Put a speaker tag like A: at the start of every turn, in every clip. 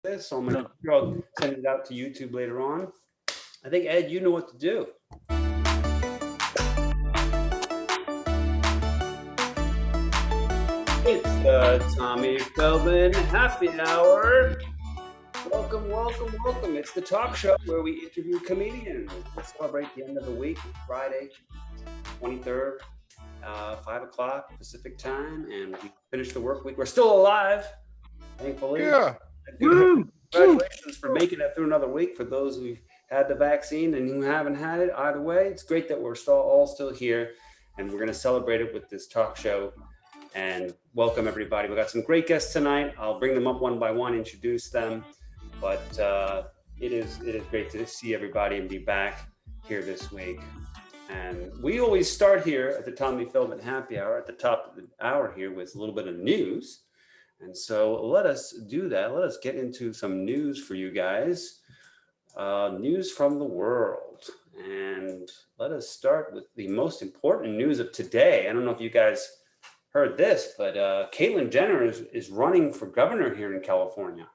A: this, so I'm gonna send it out to YouTube later on. I think Ed, you know what to do. It's the Tommy Feldman Happy Hour. Welcome, welcome, welcome. It's the talk show where we interview comedians. We celebrate the end of the week, Friday, 23rd, 5 o'clock Pacific time, and we finish the work week. We're still alive, thankfully.
B: Yeah.
A: Congratulations for making it through another week. For those who had the vaccine and who haven't had it, either way, it's great that we're all still here, and we're going to celebrate it with this talk show. And welcome everybody. We got some great guests tonight. I'll bring them up one by one, introduce them. But it is great to see everybody and be back here this week. And we always start here at the Tommy Feldman Happy Hour at the top of the hour here with a little bit of news. And so let us do that. Let us get into some news for you guys. News from the world. And let us start with the most important news of today. I don't know if you guys heard this, but Caitlyn Jenner is running for governor here in California.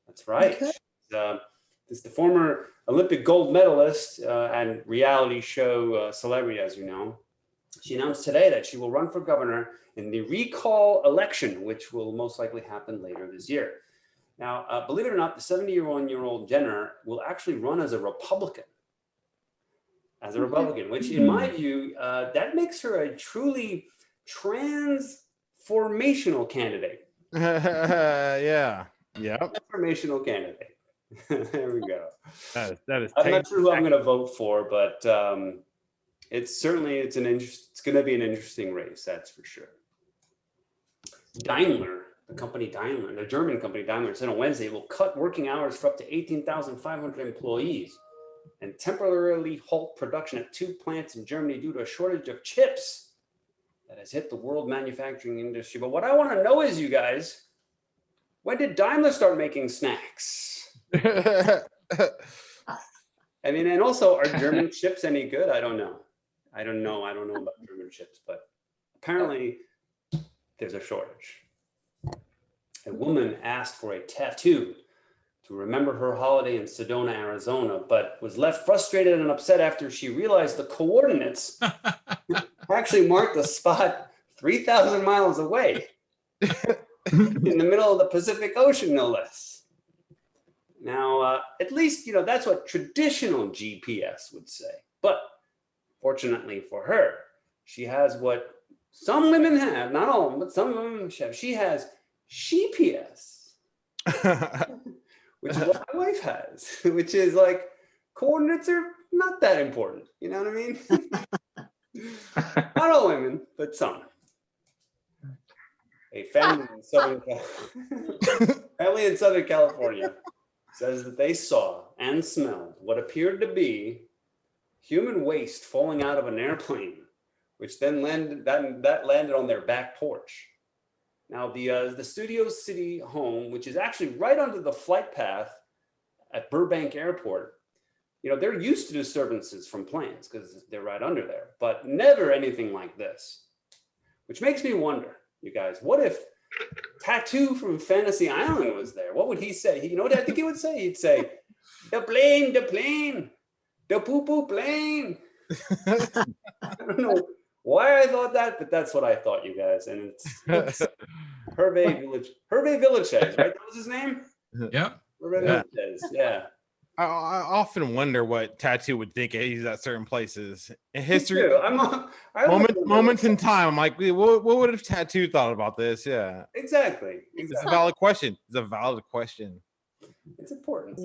A: That's right. Okay. This is the former Olympic gold medalist and reality show celebrity, as you know. She announced today that she will run for governor in the recall election, which will most likely happen later this year. Now, believe it or not, the 71-year-old Jenner will actually run as a Republican. Which in my view, that makes her a truly transformational candidate.
B: Yeah.
A: Transformational candidate. There we go.
B: That is.
A: I'm not sure who I'm going to vote for, but it's going to be an interesting race, that's for sure. Daimler, the German company Daimler, said on Wednesday will cut working hours for up to 18,500 employees and temporarily halt production at 2 plants in Germany due to a shortage of chips that has hit the world manufacturing industry. But what I want to know is, you guys, when did Daimler start making snacks? I mean, and also, are German chips any good? I don't know. I don't know about German chips, but apparently there's a shortage. A woman asked for a tattoo to remember her holiday in Sedona, Arizona, but was left frustrated and upset after she realized the coordinates actually marked the spot 3,000 miles away in the middle of the Pacific Ocean, no less. Now, at least, that's what traditional GPS would say. But fortunately for her, she has what some women have, not all, but some women have. She has GPS, which is what my wife has, which is like coordinates are not that important. You know what I mean? Not all women, but some. A family in Southern California says that they saw and smelled what appeared to be human waste falling out of an airplane, which then landed on their back porch. Now, the Studio City home, which is actually right under the flight path at Burbank Airport, they're used to disturbances from planes because they're right under there, but never anything like this, which makes me wonder, you guys, what if Tattoo from Fantasy Island was there? What would he say? You know what I think he would say? He'd say, the plane, the poo-poo plane. I don't know why I thought that, but that's what I thought, you guys. And it's Hervé Villachez, right? That was his name?
C: Yeah.
A: Hervé Villachez, yeah.
B: I often wonder what Tattoo would think he's at certain places in history. Moments in time. I'm like, what would have Tattoo thought about this? Yeah,
A: exactly.
B: It's a valid question. It's
A: important.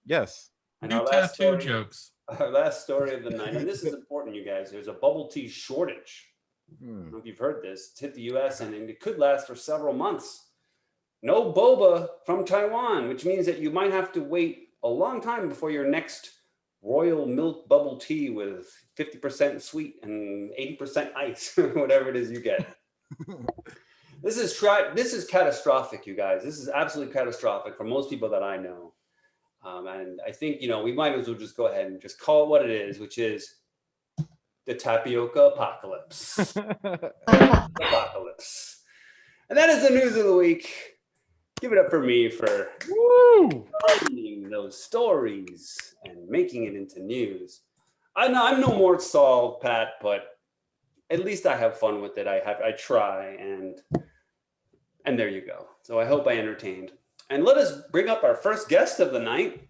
B: Yes.
C: New tattoo jokes.
A: Our last story of the night, and this is important, you guys. There's a bubble tea shortage. I don't know if you've heard this. It's hit the U.S. and it could last for several months. No boba from Taiwan, which means that you might have to wait a long time before your next royal milk bubble tea with 50% sweet and 80% ice, whatever it is you get. This is catastrophic, you guys. This is absolutely catastrophic for most people that I know. And I think, we might as well just go ahead and just call it what it is, which is the tapioca apocalypse. Apocalypse. And that is the news of the week. Give it up for me for finding those stories and making it into news. I know I'm no more solved, Pat, but at least I have fun with it. I try, and there you go. So I hope I entertained. And let us bring up our first guest of the night,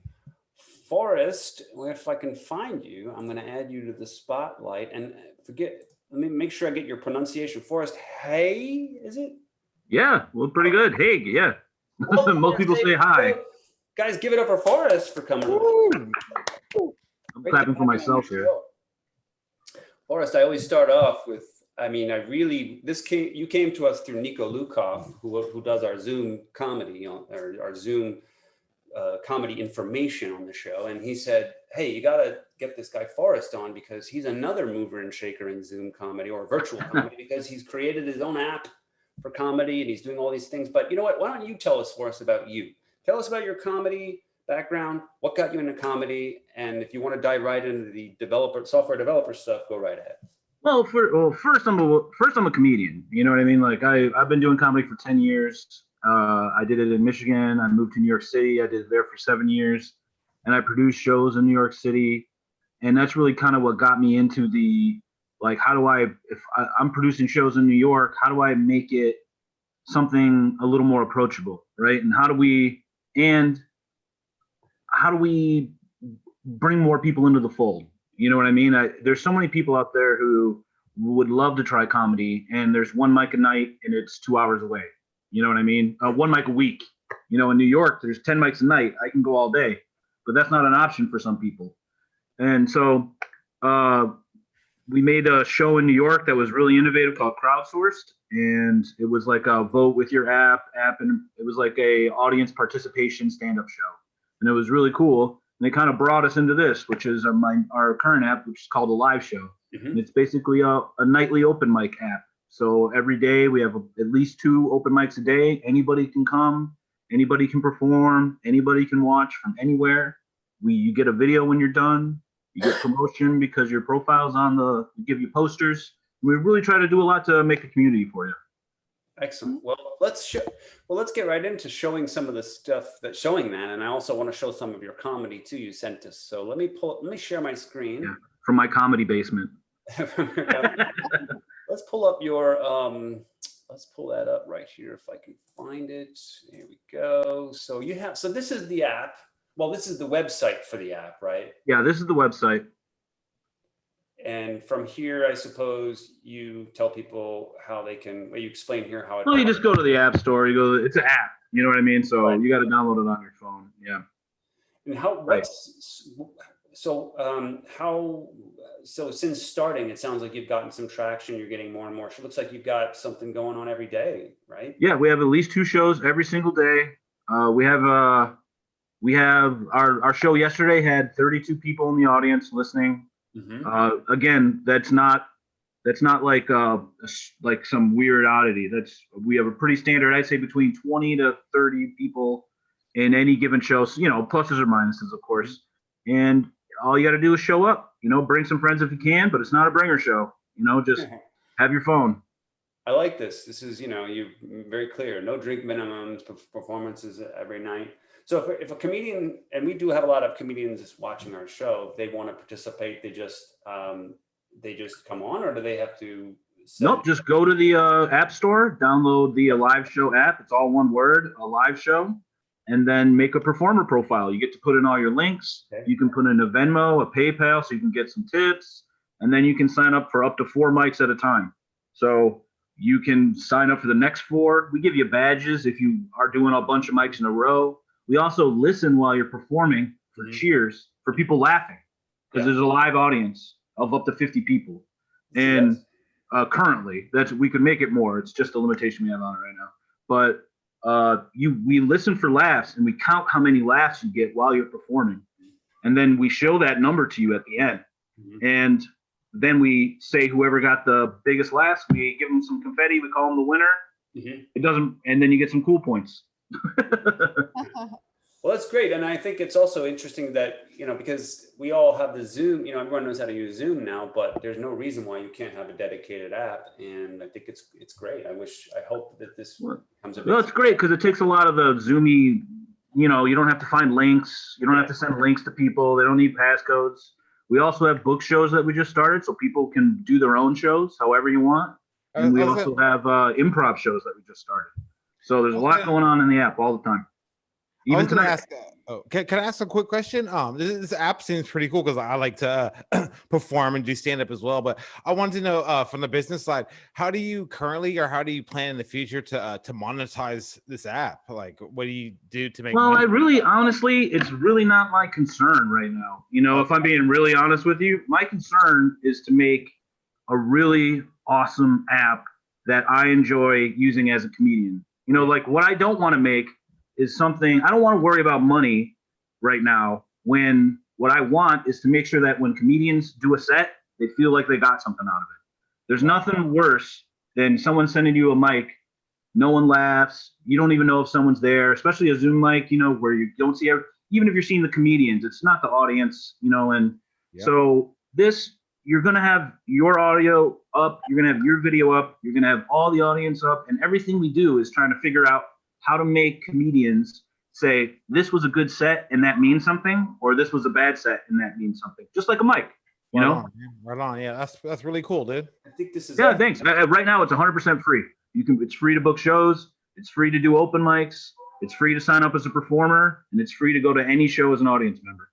A: Forrest. If I can find you, I'm going to add you to the spotlight. And let me make sure I get your pronunciation. Forrest Haigh, is it?
D: Yeah, well, pretty good. Haigh, yeah.
A: Well,
D: Most people say hi.
A: Guys, give it up for Forrest for coming.
D: I'm clapping for myself here.
A: Forrest, I always start off with, you came to us through Niko Lukoff, who does our Zoom comedy, our Zoom comedy information on the show. And he said, hey, you got to get this guy Forrest on because he's another mover and shaker in Zoom comedy or virtual comedy because he's created his own app for comedy and he's doing all these things. But you know what? Why don't you tell us, Forrest, about you? Tell us about your comedy background, what got you into comedy, and if you want to dive right into the software developer stuff, go right ahead.
D: Well, first I'm a comedian. You know what I mean? Like I've been doing comedy for 10 years. I did it in Michigan. I moved to New York City. I did it there for 7 years, and I produced shows in New York City. And that's really kind of what got me into the, like, if I'm producing shows in New York, how do I make it something a little more approachable, right? And how do we bring more people into the fold? You know what I mean? There's so many people out there who would love to try comedy, and there's one mic a night and it's 2 hours away. You know what I mean? One mic a week. You know, in New York, there's 10 mics a night. I can go all day, but that's not an option for some people. And so we made a show in New York that was really innovative called Crowdsourced. And it was like a vote with your app, and it was like a audience participation stand-up show. And it was really cool. And they kind of brought us into this, which is our current app, which is called aLiveShow. Mm-hmm. And it's basically a nightly open mic app. So every day we have at least 2 open mics a day. Anybody can come, anybody can perform, anybody can watch from anywhere. You get a video when you're done. You get promotion because your profile's we give you posters. We really try to do a lot to make a community for you.
A: Excellent. Well, let's get right into showing some of the stuff showing that, and I also want to show some of your comedy too. You sent us, so let me share my screen.
D: Yeah, from my comedy basement.
A: Let's pull up your let's pull that up right here if I can find it. Here we go. So this is the app. Well, this is the website for the app, right?
D: Yeah, this is the website.
A: And from here, I suppose you tell people how they can. You explain here how it.
D: Well, you just go to the app store. It's an app. You know what I mean? So right. You got to download it on your phone. Yeah.
A: And so since starting, it sounds like you've gotten some traction. You're getting more and more. So it looks like you've got something going on every day, right?
D: Yeah, we have at least 2 shows every single day. We have our show yesterday had 32 people in the audience listening. Mm-hmm. Again, that's not like some weird oddity. We have a pretty standard. I'd say between 20 to 30 people in any given show. So, pluses or minuses, of course. And all you got to do is show up. Bring some friends if you can, but it's not a bringer show. Just have your phone.
A: I like this. This is, you're very clear. No drink minimums, performances every night. So if a comedian, and we do have a lot of comedians watching our show, if they want to participate, they just come on, or do they have to?
D: Nope, just go to the app store, download the aLiveShow app. It's all one word, aLiveShow, and then make a performer profile. You get to put in all your links. Okay. You can put in a Venmo, a PayPal, so you can get some tips, and then you can sign up for up to 4 mics at a time. So you can sign up for the next 4. We give you badges if you are doing a bunch of mics in a row. We also listen while you're performing for cheers, for people laughing, because there's a live audience of up to 50 people. And currently, we could make it more. It's just a limitation we have on it right now. But we listen for laughs, and we count how many laughs you get while you're performing. And then we show that number to you at the end. Mm-hmm. And then we say whoever got the biggest laughs, we give them some confetti. We call them the winner. Mm-hmm. And then you get some cool points.
A: Well, that's great. And I think it's also interesting that, because we all have the Zoom, everyone knows how to use Zoom now, but there's no reason why you can't have a dedicated app. And I think it's great. I hope that this becomes a big.
D: Well, it's great because it takes a lot of the Zoomy. You know, you don't have to find links. You don't have to send links to people. They don't need passcodes. We also have book shows that we just started, so people can do their own shows however you want. And we also have improv shows that we just started. So there's a lot going on in the app all the time. Even tonight.
B: Can I ask a quick question? This app seems pretty cool because I like to perform and do stand up as well. But I wanted to know from the business side, how do you currently or how do you plan in the future to monetize this app? Like, what do you do to make?
D: Well,
B: money?
D: honestly, it's really not my concern right now. You know, if I'm being really honest with you, my concern is to make a really awesome app that I enjoy using as a comedian. You know, like what I don't want to make is something, I don't want to worry about money right now when what I want is to make sure that when comedians do a set, they feel like they got something out of it. There's nothing worse than someone sending you a mic, no one laughs, you don't even know if someone's there, especially a Zoom mic, you know, where you don't see, even if you're seeing the comedians, it's not the audience, you know, and so this, you're going to have your audio up, you're going to have your video up, you're going to have all the audience up, and everything we do is trying to figure out how to make comedians say, this was a good set and that means something, or this was a bad set and that means something. Just like a mic, you know?
B: Right on. Yeah, that's really cool, dude.
A: I think this is.
D: Yeah, thanks. Right now it's 100% free. It's free to book shows. It's free to do open mics. It's free to sign up as a performer, and it's free to go to any show as an audience member.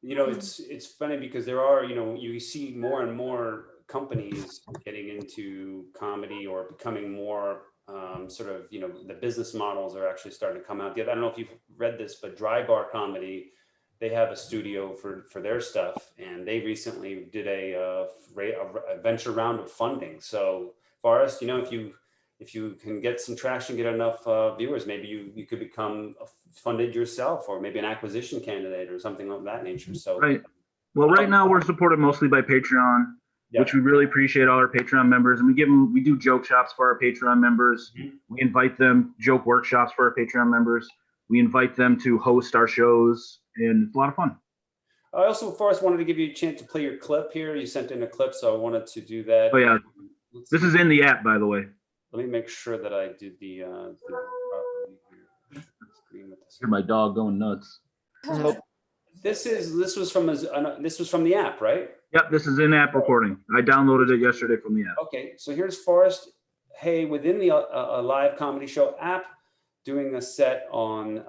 A: You know, it's funny because there are, you know, you see more and more companies getting into comedy or becoming more sort of, you know, the business models are actually starting to come out. I don't know if you've read this, but Dry Bar Comedy, they have a studio for their stuff, and they recently did a venture round of funding. So Forrest, you know, if you can get some traction, get enough viewers, maybe you could become funded yourself, or maybe an acquisition candidate or something of that nature. So
D: right. Well, right now we're supported mostly by Patreon, which we really appreciate all our Patreon members, and we do joke shops for our Patreon members. Mm-hmm. We invite them joke workshops for our Patreon members. We invite them to host our shows, and it's a lot of fun.
A: I also, Forrest, wanted to give you a chance to play your clip here. You sent in a clip, so I wanted to do that.
D: Oh yeah, this is in the app, by the way.
A: Let me make sure that I did the
D: Hear my dog going nuts.
A: So this was from the app, right?
D: Yep, this is in-app recording. I downloaded it yesterday from the app.
A: Okay, so here's Forrest Haigh within the live comedy show app doing a set on,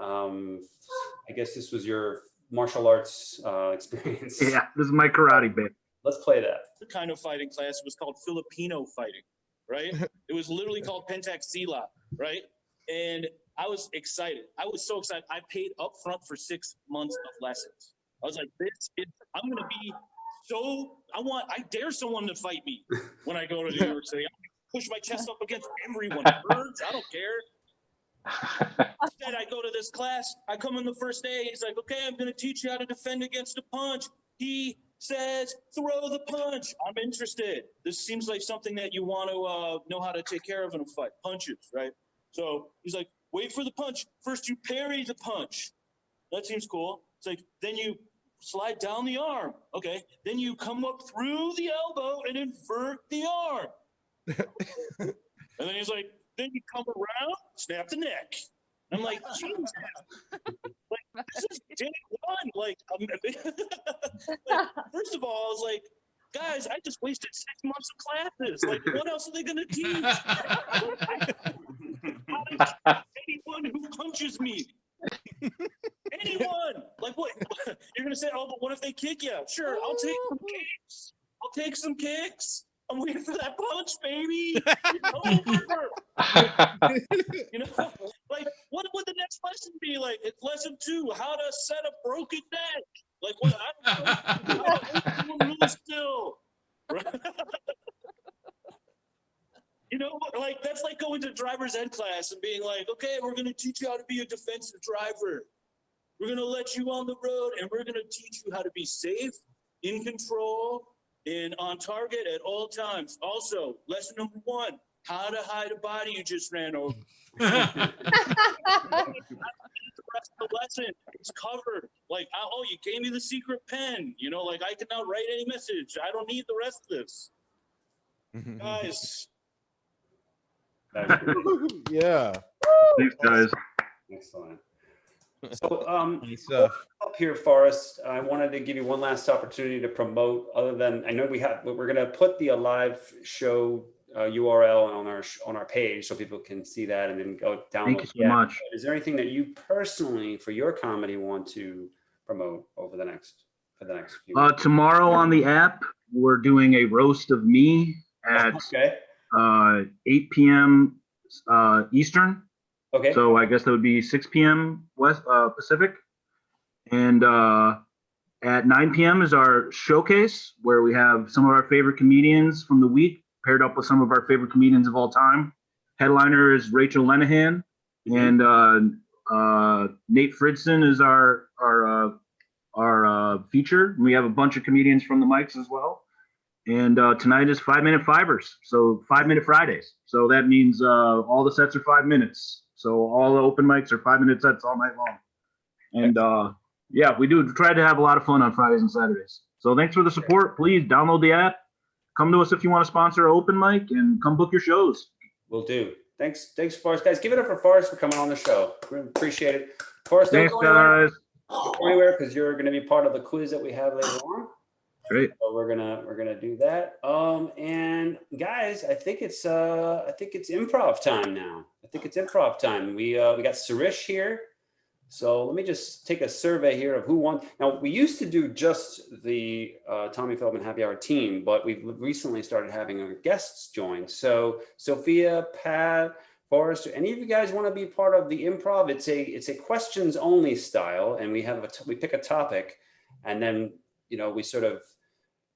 A: I guess this was your martial arts experience.
D: Yeah, this is my karate bit.
A: Let's play that.
E: The kind of fighting class was called Filipino fighting, right? It was literally called Pentak Silat, right? And I was excited. I was so excited. I paid up front for 6 months of lessons. I was like, I'm going to be I dare someone to fight me when I go to New York City. I push my chest up against everyone. It hurts. I don't care. Instead, I go to this class. I come in the first day. He's like, okay, I'm going to teach you how to defend against a punch. He says, throw the punch. I'm interested. This seems like something that you want to know how to take care of in a fight. Punches, right? So he's like, wait for the punch. First, you parry the punch. That seems cool. It's like, then you slide down the arm. Okay. Then you come up through the elbow and invert the arm. And then he's like, then you come around, snap the neck. I'm like, Jesus. Like, this is day one. Like, first of all, I was like, guys, I just wasted 6 months of classes. Like, what else are they going to teach? Anyone who punches me. Anyone. Like, what? You're going to say, oh, but what if they kick you? Sure, I'll take some kicks. I'll take some kicks. I'm waiting for that punch, baby. You know, like, what would the next lesson be? Like, it's lesson 2, how to set a broken neck. Like, what? I don't know. Really still. You know, like, that's like going to driver's ed class and being like, okay, we're going to teach you how to be a defensive driver. We're going to let you on the road, and we're going to teach you how to be safe, in control, and on target at all times. Also, lesson number 1, how to hide a body you just ran over. The rest of the lesson, it's covered. Like, oh, you gave me the secret pen. You know, like, I can now write any message. I don't need the rest of this. Guys,
A: That's great.
B: Yeah.
D: Thanks, guys.
A: Excellent. So,
B: Nice stuff.
A: up here, Forrest, I wanted to give you one last opportunity to promote. Other than I know we're going to put the aLiveShow URL on our page so people can see that and then go download.
D: Thank you so much.
A: Is there anything that you personally, for your comedy, want to promote for the next few weeks?
D: Tomorrow on the app, we're doing a roast of me at
A: Okay.
D: 8 p.m. Eastern.
A: Okay.
D: So I guess that would be 6 p.m. West Pacific. And at 9 p.m. is our showcase where we have some of our favorite comedians from the week paired up with some of our favorite comedians of all time. Headliner is Rachel Lenahan, and Nate Fridson is our feature. We have a bunch of comedians from the mics as well. And tonight is 5-minute fivers, so 5-minute Fridays. So that means all the sets are 5 minutes. So all the open mics are 5-minute sets all night long. And yeah, we do try to have a lot of fun on Fridays and Saturdays. So thanks for the support. Please download the app. Come to us if you want to sponsor an open mic, and come book your shows.
A: Will do. Thanks, Forrest. Guys, give it up for Forrest for coming on the show. We appreciate it. Forrest, don't
D: Thanks,
A: go anywhere.
D: guys.
A: Don't go anywhere because you're going to be part of the quiz that we have later on.
D: Great.
A: So we're gonna do that. And guys, I think it's improv time now. I think it's improv time. We got Sirish here. So let me just take a survey here of who won. Now, we used to do just the Tommy Feldman Happy Hour team, but we've recently started having our guests join. So Sophia, Pat, Forrest, any of you guys want to be part of the improv? It's a questions only style, and we pick a topic, and then we sort of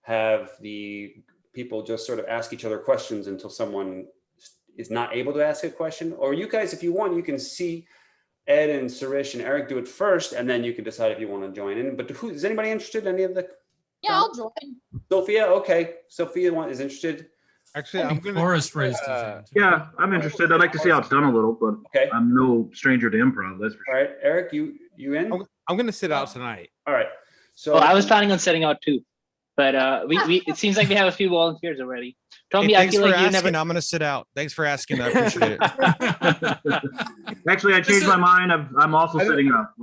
A: have the people just sort of ask each other questions until someone is not able to ask a question. Or you guys, if you want, you can see Ed and Sirish and Eric do it first, and then you can decide if you want to join in. But is anybody interested in any of the?
F: Yeah, I'll join.
A: Sophia, okay. Sophia is interested.
B: Actually, I'm gonna.
C: Forrest raised his hand.
D: Yeah, I'm interested. I'd like to see how it's done a little, but
A: Okay.
D: I'm no stranger to improv. That's for
A: All
D: sure.
A: right, Eric, you in?
B: I'm gonna sit out tonight.
A: All right. So
G: Well, I was planning on setting out too, but we it seems like we have a few volunteers already. Tommy,
H: Hey,
G: I
H: thanks
G: feel
H: for
G: like you
H: asking.
G: never.
H: I'm going to sit out. Thanks for asking. I appreciate it.
D: Actually, I changed my mind. I'm also sitting up.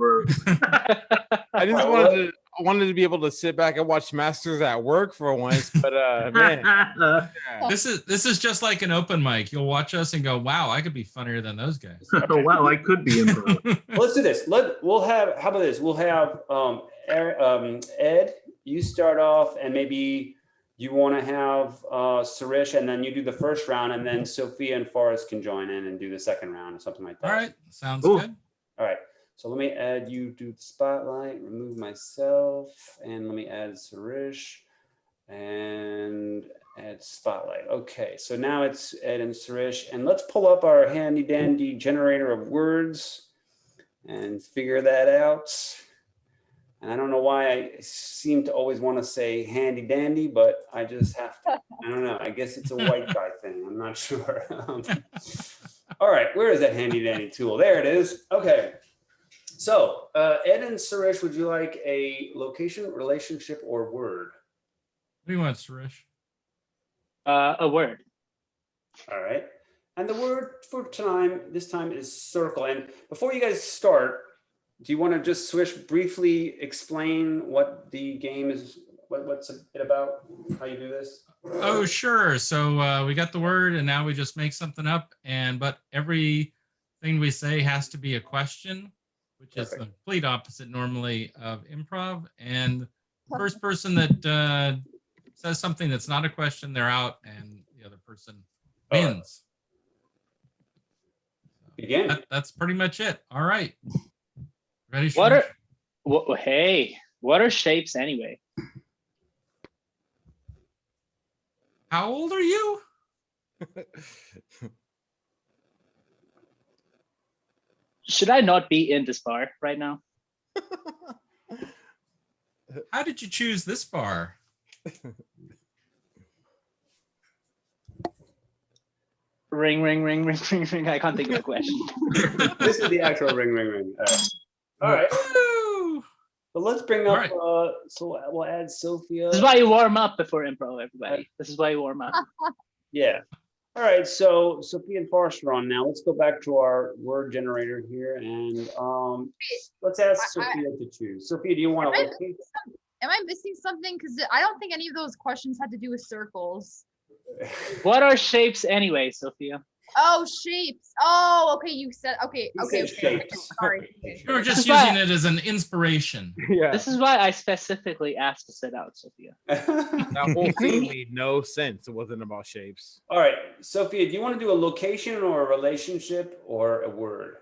B: I just wanted to be able to sit back and watch Masters at work for once, but man, yeah.
C: This is just like an open mic. You'll watch us and go, "Wow, I could be funnier than those guys."
D: Oh wow, I could be improv.
A: let's do this. How about this? We'll have Ed, you start off, and maybe you want to have Sirish, and then you do the first round, and then Sophia and Forrest can join in and do the second round or something like that.
C: All right, sounds
D: Ooh.
C: good.
A: All right. So let me add you to the spotlight, remove myself, and let me add Sirish and add spotlight. Okay, so now it's Ed and Sirish, and let's pull up our handy dandy generator of words and figure that out. And I don't know why I seem to always want to say handy dandy, but I just have to. I don't know. I guess it's a white guy thing. I'm not sure. All right, where is that handy dandy tool? There it is. Okay. So Ed and Sirish, would you like a location, relationship, or word?
C: What do you want, Sirish?
G: A word.
A: All right. And the word for this time is circle. And before you guys start, do you want to just briefly explain what the game is, what's it about, how you do this?
C: Oh, sure. So we got the word, and now we just make something up. But everything we say has to be a question, which is the complete opposite normally of improv. And the first person that says something that's not a question, they're out, and the other person wins.
A: Begin.
C: That's pretty much it. All right. Ready?
G: What
C: Sirish?
G: what are shapes anyway?
C: How old are you?
G: Should I not be in this bar right now?
C: How did you choose this bar?
G: Ring, ring, ring, ring, ring, ring. I can't think of a question.
A: This is the actual ring, ring, ring. All right.
C: Woo!
A: But let's bring up,
C: All right.
A: so we'll add Sophia.
G: This is why you warm up before improv, everybody. This is why you warm up.
A: Yeah. All right, so Sophia and Forrest are on now. Let's go back to our word generator here and let's ask Sophia to choose. Sophia, do you want to locate?
F: Am I missing something? Because I don't think any of those questions had to do with circles.
G: What are shapes anyway, Sophia?
F: Oh, shapes. Oh, okay. You said okay.
A: You
F: Okay.
A: said
F: Okay.
A: shapes.
F: Sorry.
C: You were just
G: This is why-
C: using it as an inspiration.
B: Yeah.
G: This is why I specifically asked to sit out, Sophia.
B: That whole scene made no sense. It wasn't about shapes.
A: All right, Sophia, do you want to do a location or a relationship or a word?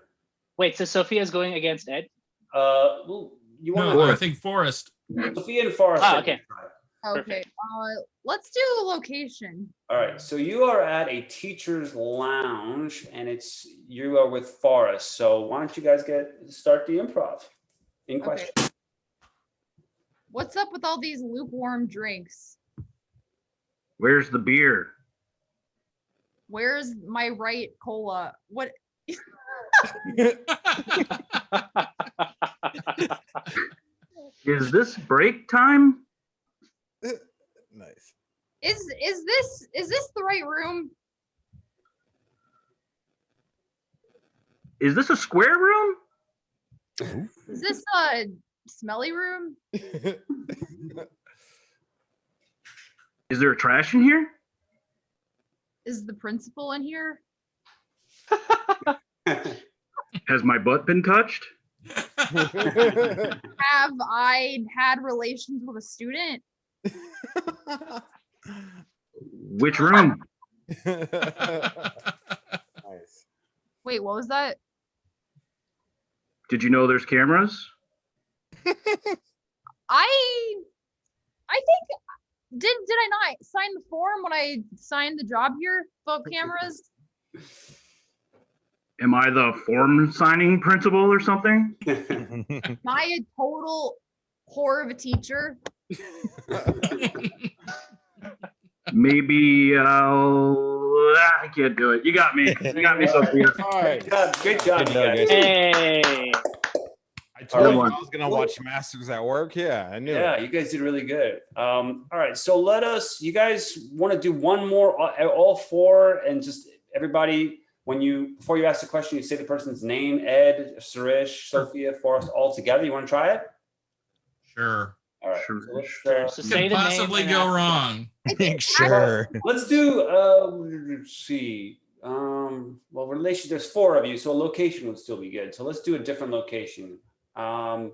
G: Wait, so Sophia's going against Ed?
A: Well, you want
C: No, I think Forrest.
A: Sophia and Forrest.
G: Ah, okay.
F: Okay. Let's do location.
A: All right, so you are at a teacher's lounge, and you are with Forrest. So why don't you guys start the improv in question?
F: Okay. What's up with all these lukewarm drinks?
D: Where's the beer?
F: Where's my right cola? What?
D: Is this break time?
B: Nice.
F: Is this the right room?
D: Is this a square room?
F: Is this a smelly room?
D: Is there trash in here?
F: Is the principal in here?
D: Has my butt been touched?
F: Have I had relations with a student?
D: Which room?
B: Nice.
F: Wait, what was that?
D: Did you know there's cameras?
F: I think did I not sign the form when I signed the job here about cameras?
D: Am I the form signing principal or something?
F: Am I a total whore of a teacher?
D: Maybe I can't do it. You got me. You got me, Sophia.
B: All right.
A: Good job, you guys.
G: Hey.
B: I told you
D: Everyone.
B: I was gonna watch Masters at work. Yeah, I knew.
A: Yeah,
B: it.
A: you guys did really good. All right, so you guys want to do one more, all four, and just everybody, before you ask the question, you say the person's name, Ed, Sirish, Sophia, Forrest, all together. You want to try it?
C: Sure.
A: All right.
D: Sure.
A: So let's,
G: Sure. So
C: Could
G: say the name
C: possibly
G: and
C: go
G: ask-
C: wrong.
B: Sure.
A: let's do, let's see. Well, relation, there's four of you, so a location would still be good. So let's do a different location. A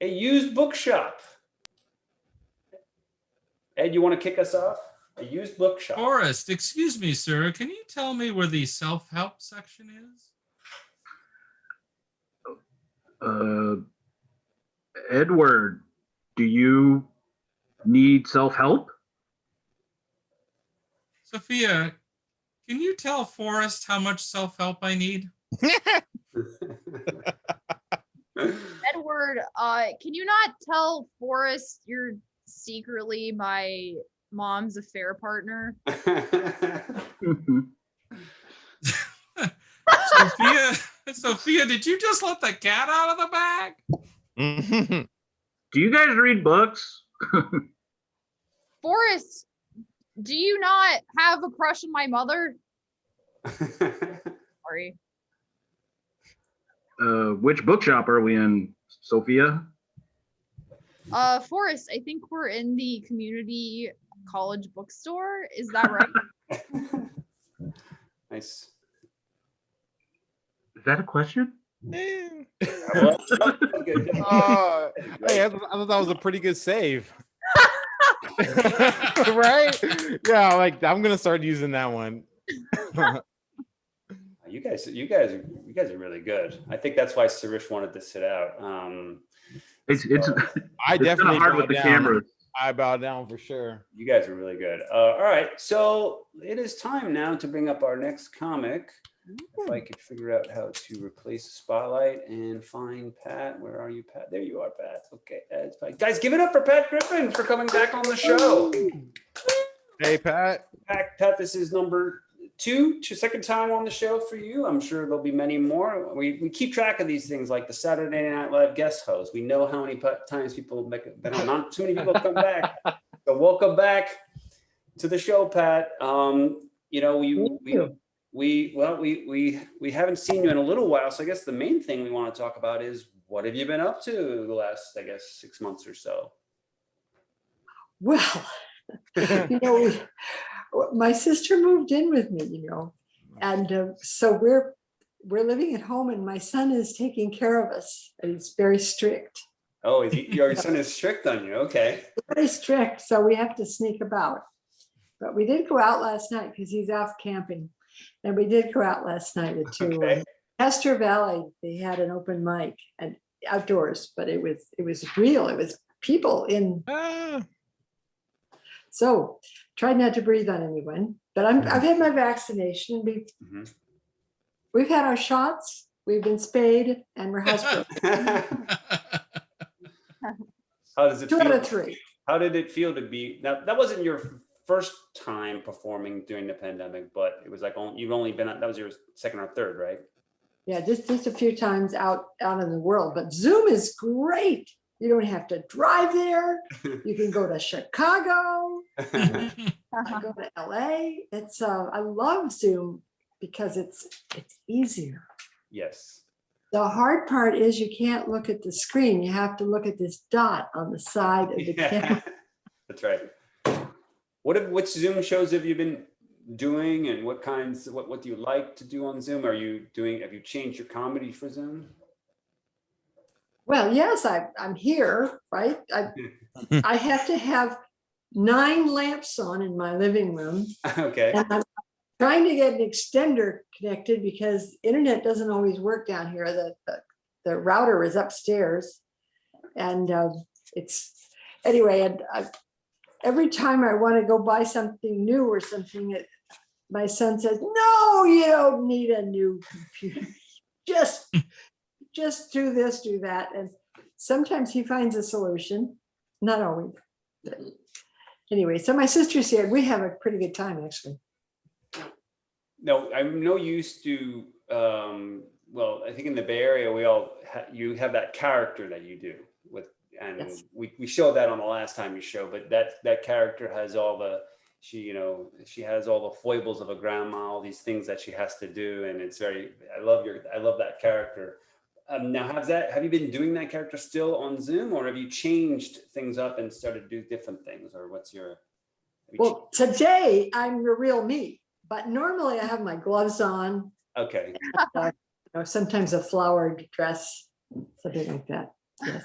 A: used bookshop. Ed, you want to kick us off? A used bookshop.
C: Forrest, excuse me, sir. Can you tell me where the self-help section is?
D: Edward, do you need self-help?
C: Sophia, can you tell Forrest how much self-help I need?
F: Edward, can you not tell Forrest you're secretly my mom's affair partner?
C: Sophia, did you just let the cat out of the bag?
D: Do you guys read books?
F: Forrest, do you not have a crush on my mother? Sorry.
D: Which bookshop are we in, Sophia?
F: Forrest, I think we're in the community college bookstore. Is that right?
A: Nice.
D: Is that a question?
A: Good.
B: Hey, I thought that was a pretty good save. Right? Yeah, like I'm gonna start using that one.
A: You guys are really good. I think that's why Sirish wanted to sit out.
D: It's
B: I
D: it's
B: definitely
D: hard
B: bow
D: with the
B: down.
D: cameras.
B: I bow down for sure.
A: You guys are really good. All right, so it is time now to bring up our next comic. If I could figure out how to replace the spotlight and find Pat. Where are you, Pat? There you are, Pat. Okay, it's Pat. Guys, give it up for Pat Griffin for coming back on the show.
B: Hey, Pat.
A: Pat, this is number two, second time on the show for you. I'm sure there'll be many more. We keep track of these things like the Saturday Night Live guest host. We know how many times people make it. Not too many people come back. So welcome back to the show, Pat. you know,
I: Thank you.
A: we haven't seen you in a little while. So I guess the main thing we want to talk about is what have you been up to the last, I guess, 6 months or so?
I: Well, you know, my sister moved in with me, you know, and so we're living at home, and my son is taking care of us, and he's very strict.
A: Oh, your son is strict on you. Okay.
I: Very strict, so we have to sneak about. But we did go out last night because he's off camping, and we did go out last night to
A: Okay.
I: Hester Valley. They had an open mic and outdoors, but it was real. It was people in. So tried not to breathe on anyone, but I've had my vaccination. We've had our shots. We've been spayed, and we're hospitalized.
A: How does it
I: 2
A: feel?
I: out of 3.
A: How did it feel to be, now that wasn't your first time performing during the pandemic, but it was like, you've only been, that was your second or third, right?
I: Yeah, just a few times out in the world, but Zoom is great. You don't have to drive there. You can go to Chicago, go to LA. It's I love Zoom because it's easier.
A: Yes.
I: The hard part is you can't look at the screen. You have to look at this dot on the side of the camera.
A: That's right. Which Zoom shows have you been doing, and what do you like to do on Zoom? Have you changed your comedy for Zoom?
I: Well, yes, I'm here, right? I have to have 9 lamps on in my living room.
A: Okay.
I: And I'm trying to get an extender connected because internet doesn't always work down here. The router is upstairs, and anyway. And every time I want to go buy something new or something, my son says, "No, you don't need a new computer. Just do this, do that." And sometimes he finds a solution, not always. But anyway, so my sister's here. We have a pretty good time, actually.
A: No, I'm no used to, well, I think in the Bay Area, you have that character that you do with, and
I: Yes.
A: we showed that on the last time you showed, but that character has she has all the foibles of a grandma, all these things that she has to do. And it's I love that character. Now, have you been doing that character still on Zoom, or have you changed things up and started to do different things, or what's your?
I: Well, today I'm the real me, but normally I have my gloves on.
A: Okay.
I: Sometimes a flowered dress, something like that. Yes.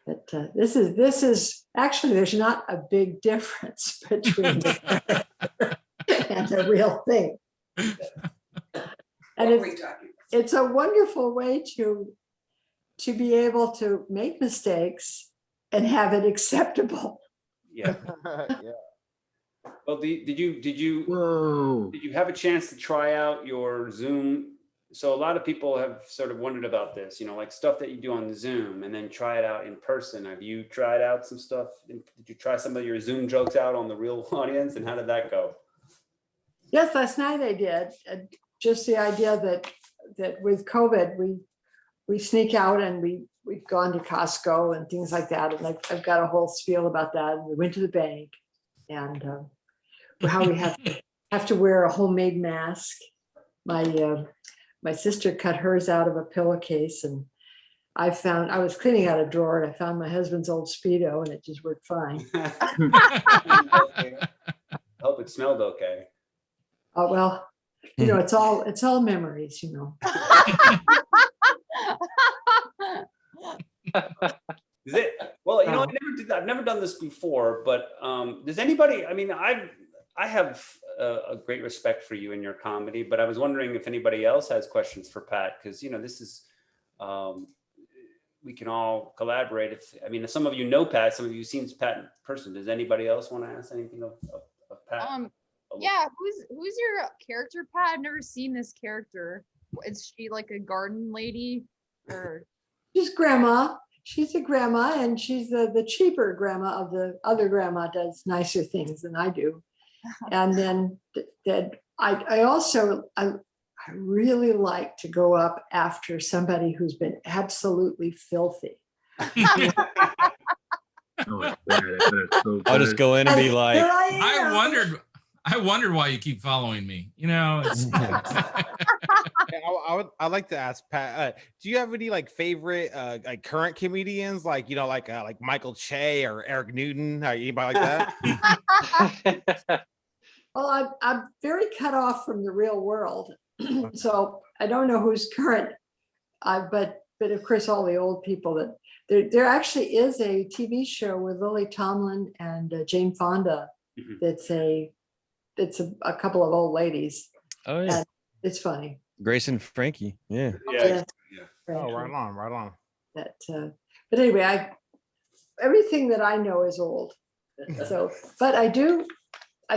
I: But this is actually, there's not a big difference between the character and the real thing. And it's a wonderful way to be able to make mistakes and have it acceptable.
A: Yeah. Well, did you have a chance to try out your Zoom? So a lot of people have sort of wondered about this, like stuff that you do on Zoom and then try it out in person. Have you tried out some stuff? Did you try some of your Zoom jokes out on the real audience, and how did that go?
I: Yes, last night I did. Just the idea that with COVID, we sneak out, and we've gone to Costco and things like that. And I've got a whole spiel about that. And we went to the bank, and how we have to wear a homemade mask. My sister cut hers out of a pillowcase, and I was cleaning out a drawer, and I found my husband's old Speedo, and it just worked fine.
A: Hope it smelled okay.
I: Oh, well, it's all memories,
A: Is it? Well, I've never done this before, but does anybody, I have a great respect for you and your comedy, but I was wondering if anybody else has questions for Pat, because, this is, we can all collaborate. If some of you know Pat, some of you seen Pat in person. Does anybody else want to ask anything of Pat?
F: Yeah, who's your character, Pat? I've never seen this character. Is she like a garden lady, or?
I: She's grandma. She's a grandma, and she's the cheaper grandma of the other grandma. Does nicer things than I do. And then I also really like to go up after somebody who's been absolutely filthy.
H: I'll just go in and be like,
C: I I wonder why you keep following me. You know, it's
B: I'd like to ask Pat, do you have any like favorite like current comedians, like like Michael Che or Eric Newton, anybody like that?
I: Well, I'm very cut off from the real world, so I don't know who's current. But of course, all the old people that there actually is a TV show with Lily Tomlin and Jane Fonda. That's a couple of old ladies.
H: Oh yeah,
I: and it's funny.
H: Grace and Frankie. Yeah.
A: Yeah.
B: Oh, right on.
I: That, but anyway, everything that I know is old. So, but I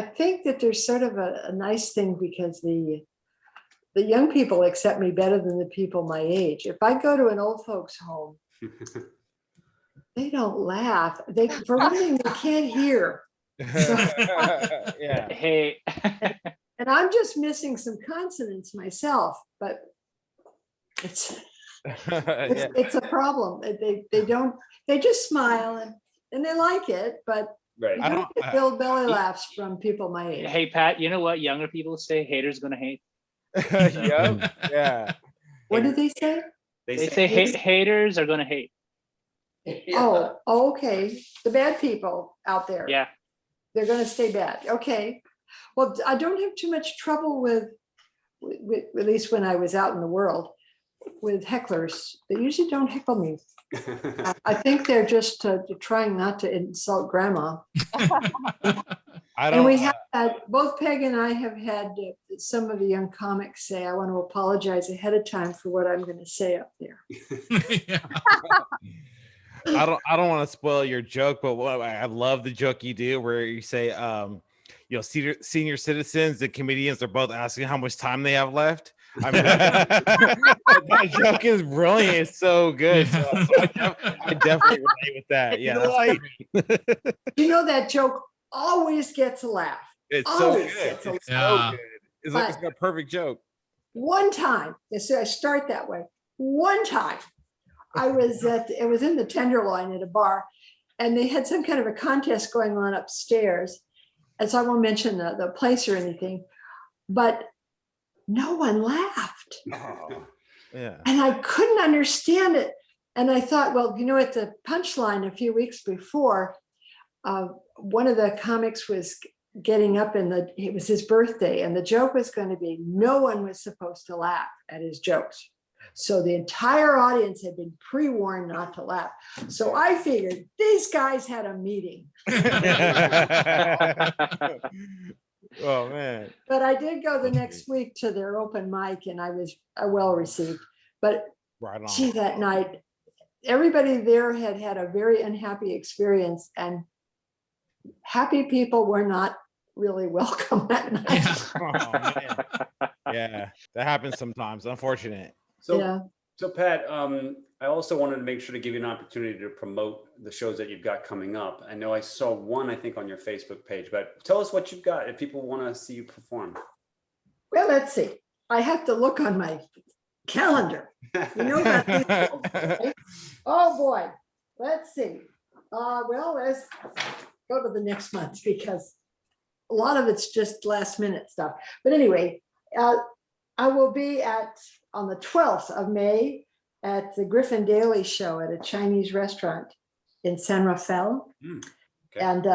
I: think that there's sort of a nice thing because the young people accept me better than the people my age. If I go to an old folks home, they don't laugh. For one thing, they can't hear. So,
B: Yeah.
G: Hey.
I: and I'm just missing some consonants myself, but it's a problem. They just smile and they like it, but
A: Right.
I: you don't get Bill belly laughs from people my age.
G: Hey, Pat, you know what younger people say? Haters gonna hate.
B: Yep. Yeah.
I: What did they say?
G: They say haters are gonna hate.
I: Oh, okay. The bad people out there.
G: Yeah.
I: They're going to stay bad. Okay. Well, I don't have too much trouble with at least when I was out in the world, with hecklers. They usually don't heckle me. I think they're just trying not to insult grandma. And we have had, both Peg and I have had some of the young comics say, I want to apologize ahead of time for what I'm going to say up there.
B: I don't want to spoil your joke, but I love the joke you do where you say, senior citizens and comedians are both asking how much time they have left. I mean, that joke is brilliant. It's so good. So I definitely relate with that. Yeah.
I: You know, that joke always gets a laugh.
B: It's so
I: Always
B: good.
I: gets a
B: It's
I: laugh.
B: so good. It's like a perfect joke.
I: One time, I start that way. One time, it was in the Tenderloin at a bar, and they had some kind of a contest going on upstairs. And so I won't mention the place or anything, but no one laughed.
B: Oh, yeah.
I: And I couldn't understand it. And I thought, well, at the punchline a few weeks before, one of the comics was getting up it was his birthday, and the joke was going to be no one was supposed to laugh at his jokes. So the entire audience had been pre-warned not to laugh. So I figured these guys had a meeting.
B: Oh man.
I: But I did go the next week to their open mic, and I was well received. But
B: right on.
I: Gee, that night, everybody there had a very unhappy experience, and happy people were not really welcome that night.
C: Yeah.
B: Oh, man. Yeah, that happens sometimes. Unfortunate.
A: So Pat, I also wanted to make sure to give you an opportunity to promote the shows that you've got coming up. I know I saw one, I think, on your Facebook page, but tell us what you've got if people want to see you perform.
I: Well, let's see. I have to look on my calendar. You know about these things, right? Oh boy, let's see. Well, let's go to the next month because a lot of it's just last minute stuff. But anyway, I will be on the 12th of May at the Griffin Daily Show at a Chinese restaurant in San Rafael.
A: Okay.
I: And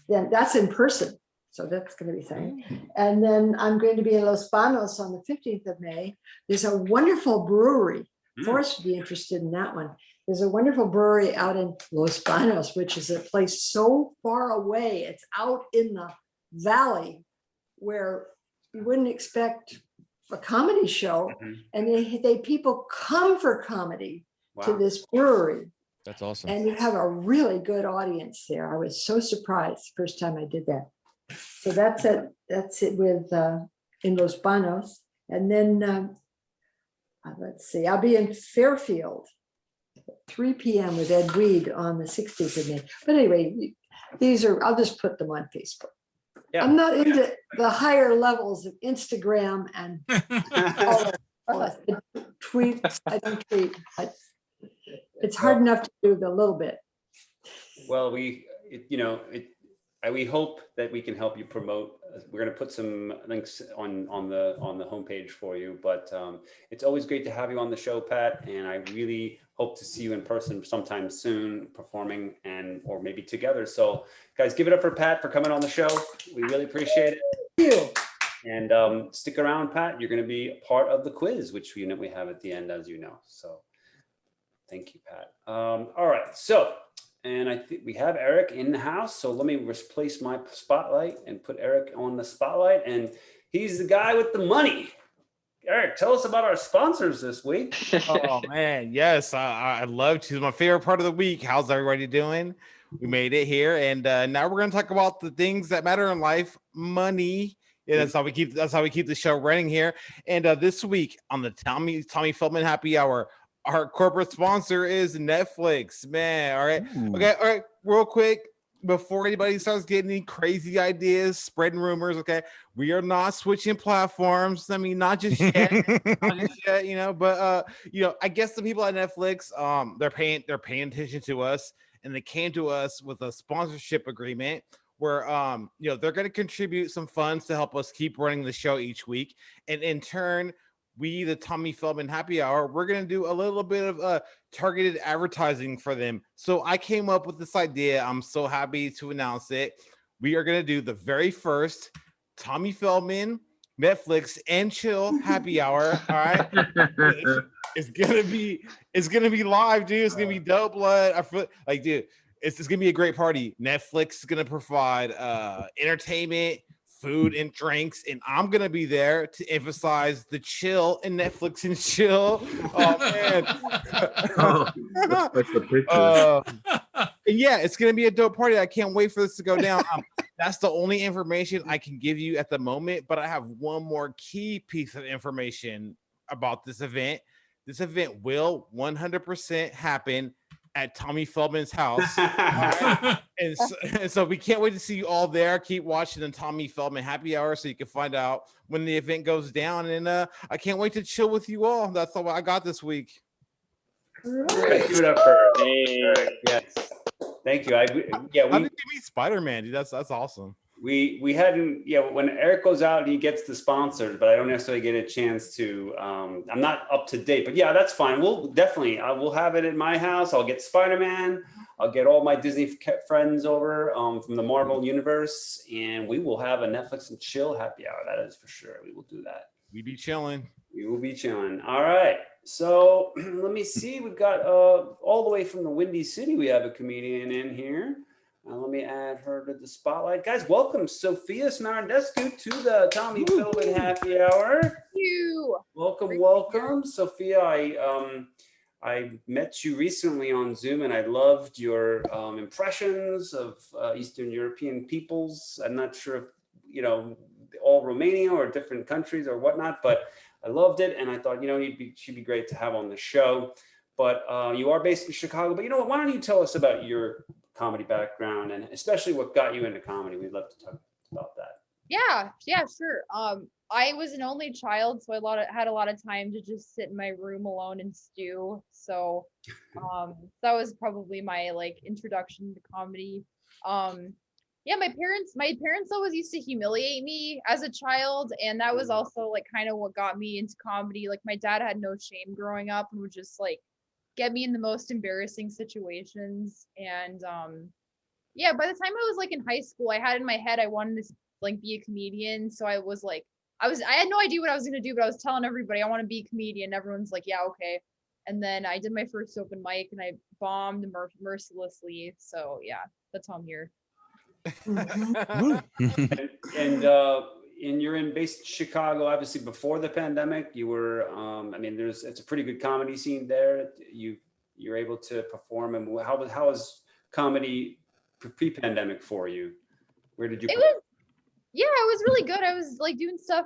I: then that's in person. So that's going to be fun. And then I'm going to be in Los Banos on the 15th of May. There's a wonderful brewery. Forrest would be interested in that one. There's a wonderful brewery out in Los Banos, which is a place so far away. It's out in the valley where you wouldn't expect a comedy show. And they people come for comedy to this brewery.
H: That's awesome.
I: And you have a really good audience there. I was so surprised the first time I did that. So that's it with in Los Banos. And then let's see, I'll be in Fairfield at 3 p.m. with Ed Weed on the 16th of May. But anyway, I'll just put them on Facebook. Yeah. I'm not into the higher levels of Instagram and all that tweets. I don't tweet. It's hard enough to do the little bit.
A: Well, we hope that we can help you promote. We're going to put some links on the homepage for you, but it's always great to have you on the show, Pat. And I really hope to see you in person sometime soon, performing or maybe together. So, guys, give it up for Pat for coming on the show. We really appreciate it.
I: Thank you.
A: And stick around, Pat. You're going to be a part of the quiz, which we have at the end, as you know. So, thank you, Pat. All right, so. And I think we have Eric in the house. So let me replace my spotlight and put Eric on the spotlight. And he's the guy with the money. Eric, tell us about our sponsors this week.
B: Oh man, yes, I love to. It's my favorite part of the week. How's everybody doing? We made it here, and now we're going to talk about the things that matter in life, money. Yeah, that's how we keep the show running here. And this week on the Tommy Feldman Happy Hour, our corporate sponsor is Netflix, man. All right.
H: Ooh.
B: Okay. All right. Real quick, before anybody starts getting any crazy ideas, spreading rumors, okay, we are not switching platforms. I mean, not just yet, but I guess the people at Netflix, they're paying attention to us, and they came to us with a sponsorship agreement where they're going to contribute some funds to help us keep running the show each week, and in turn, we, the Tommy Feldman Happy Hour, we're going to do a little bit of targeted advertising for them. So I came up with this idea. I'm so happy to announce it. We are going to do the very first Tommy Feldman, Netflix, and Chill Happy Hour. All right. It's gonna be live, dude. It's gonna be dope blood. I feel like, dude, it's gonna be a great party. Netflix is gonna provide entertainment, food, and drinks, and I'm gonna be there to emphasize the chill and Netflix and chill. Oh man.
D: That's the picture.
B: And yeah, it's gonna be a dope party. I can't wait for this to go down. That's the only information I can give you at the moment, but I have one more key piece of information about this event. This event will 100% happen at Tommy Feldman's house. Right? and so we can't wait to see you all there. Keep watching the Tommy Feldman Happy Hour so you can find out when the event goes down. And I can't wait to chill with you all. That's all I got this week.
A: Give it up for Eric. Yes. Thank you.
B: How did you meet Spider-Man, dude? That's awesome.
A: We hadn't, when Eric goes out, he gets the sponsors, but I don't necessarily get a chance to, I'm not up to date, but yeah, that's fine. We'll we'll have it at my house. I'll get Spider-Man. I'll get all my Disney friends over from the Marvel universe, and we will have a Netflix and chill happy hour. That is for sure. We will do that.
B: We be chilling.
A: We will be chilling. All right. So let me see. We've got all the way from the Windy City. We have a comedian in here. Let me add her to the spotlight. Guys, welcome Sophia Smarandescu to the Tommy Feldman Happy Hour.
F: Thank you.
A: Welcome. Sophia, I met you recently on Zoom, and I loved your impressions of Eastern European peoples. I'm not sure if, all Romania or different countries or whatnot, but I loved it, and I thought, she'd be great to have on the show. But you are based in Chicago. But you know what? Why don't you tell us about your comedy background and especially what got you into comedy? We'd love to talk about that.
F: Yeah, sure. I was an only child, so I had a lot of time to just sit in my room alone and stew. So that was probably my introduction to comedy. My parents always used to humiliate me as a child, and that was also kind of what got me into comedy. My dad had no shame growing up and would just get me in the most embarrassing situations. And by the time I was in high school, I had in my head I wanted to be a comedian. So I was I had no idea what I was going to do, but I was telling everybody I want to be a comedian. Everyone's like, yeah, okay. And then I did my first open mic and I bombed mercilessly. So yeah, that's how I'm here.
A: And you're based in Chicago, obviously before the pandemic. You were, it's a pretty good comedy scene there. You're able to perform. And how was comedy pre-pandemic for you? Where did you? It
F: was really good. I was doing stuff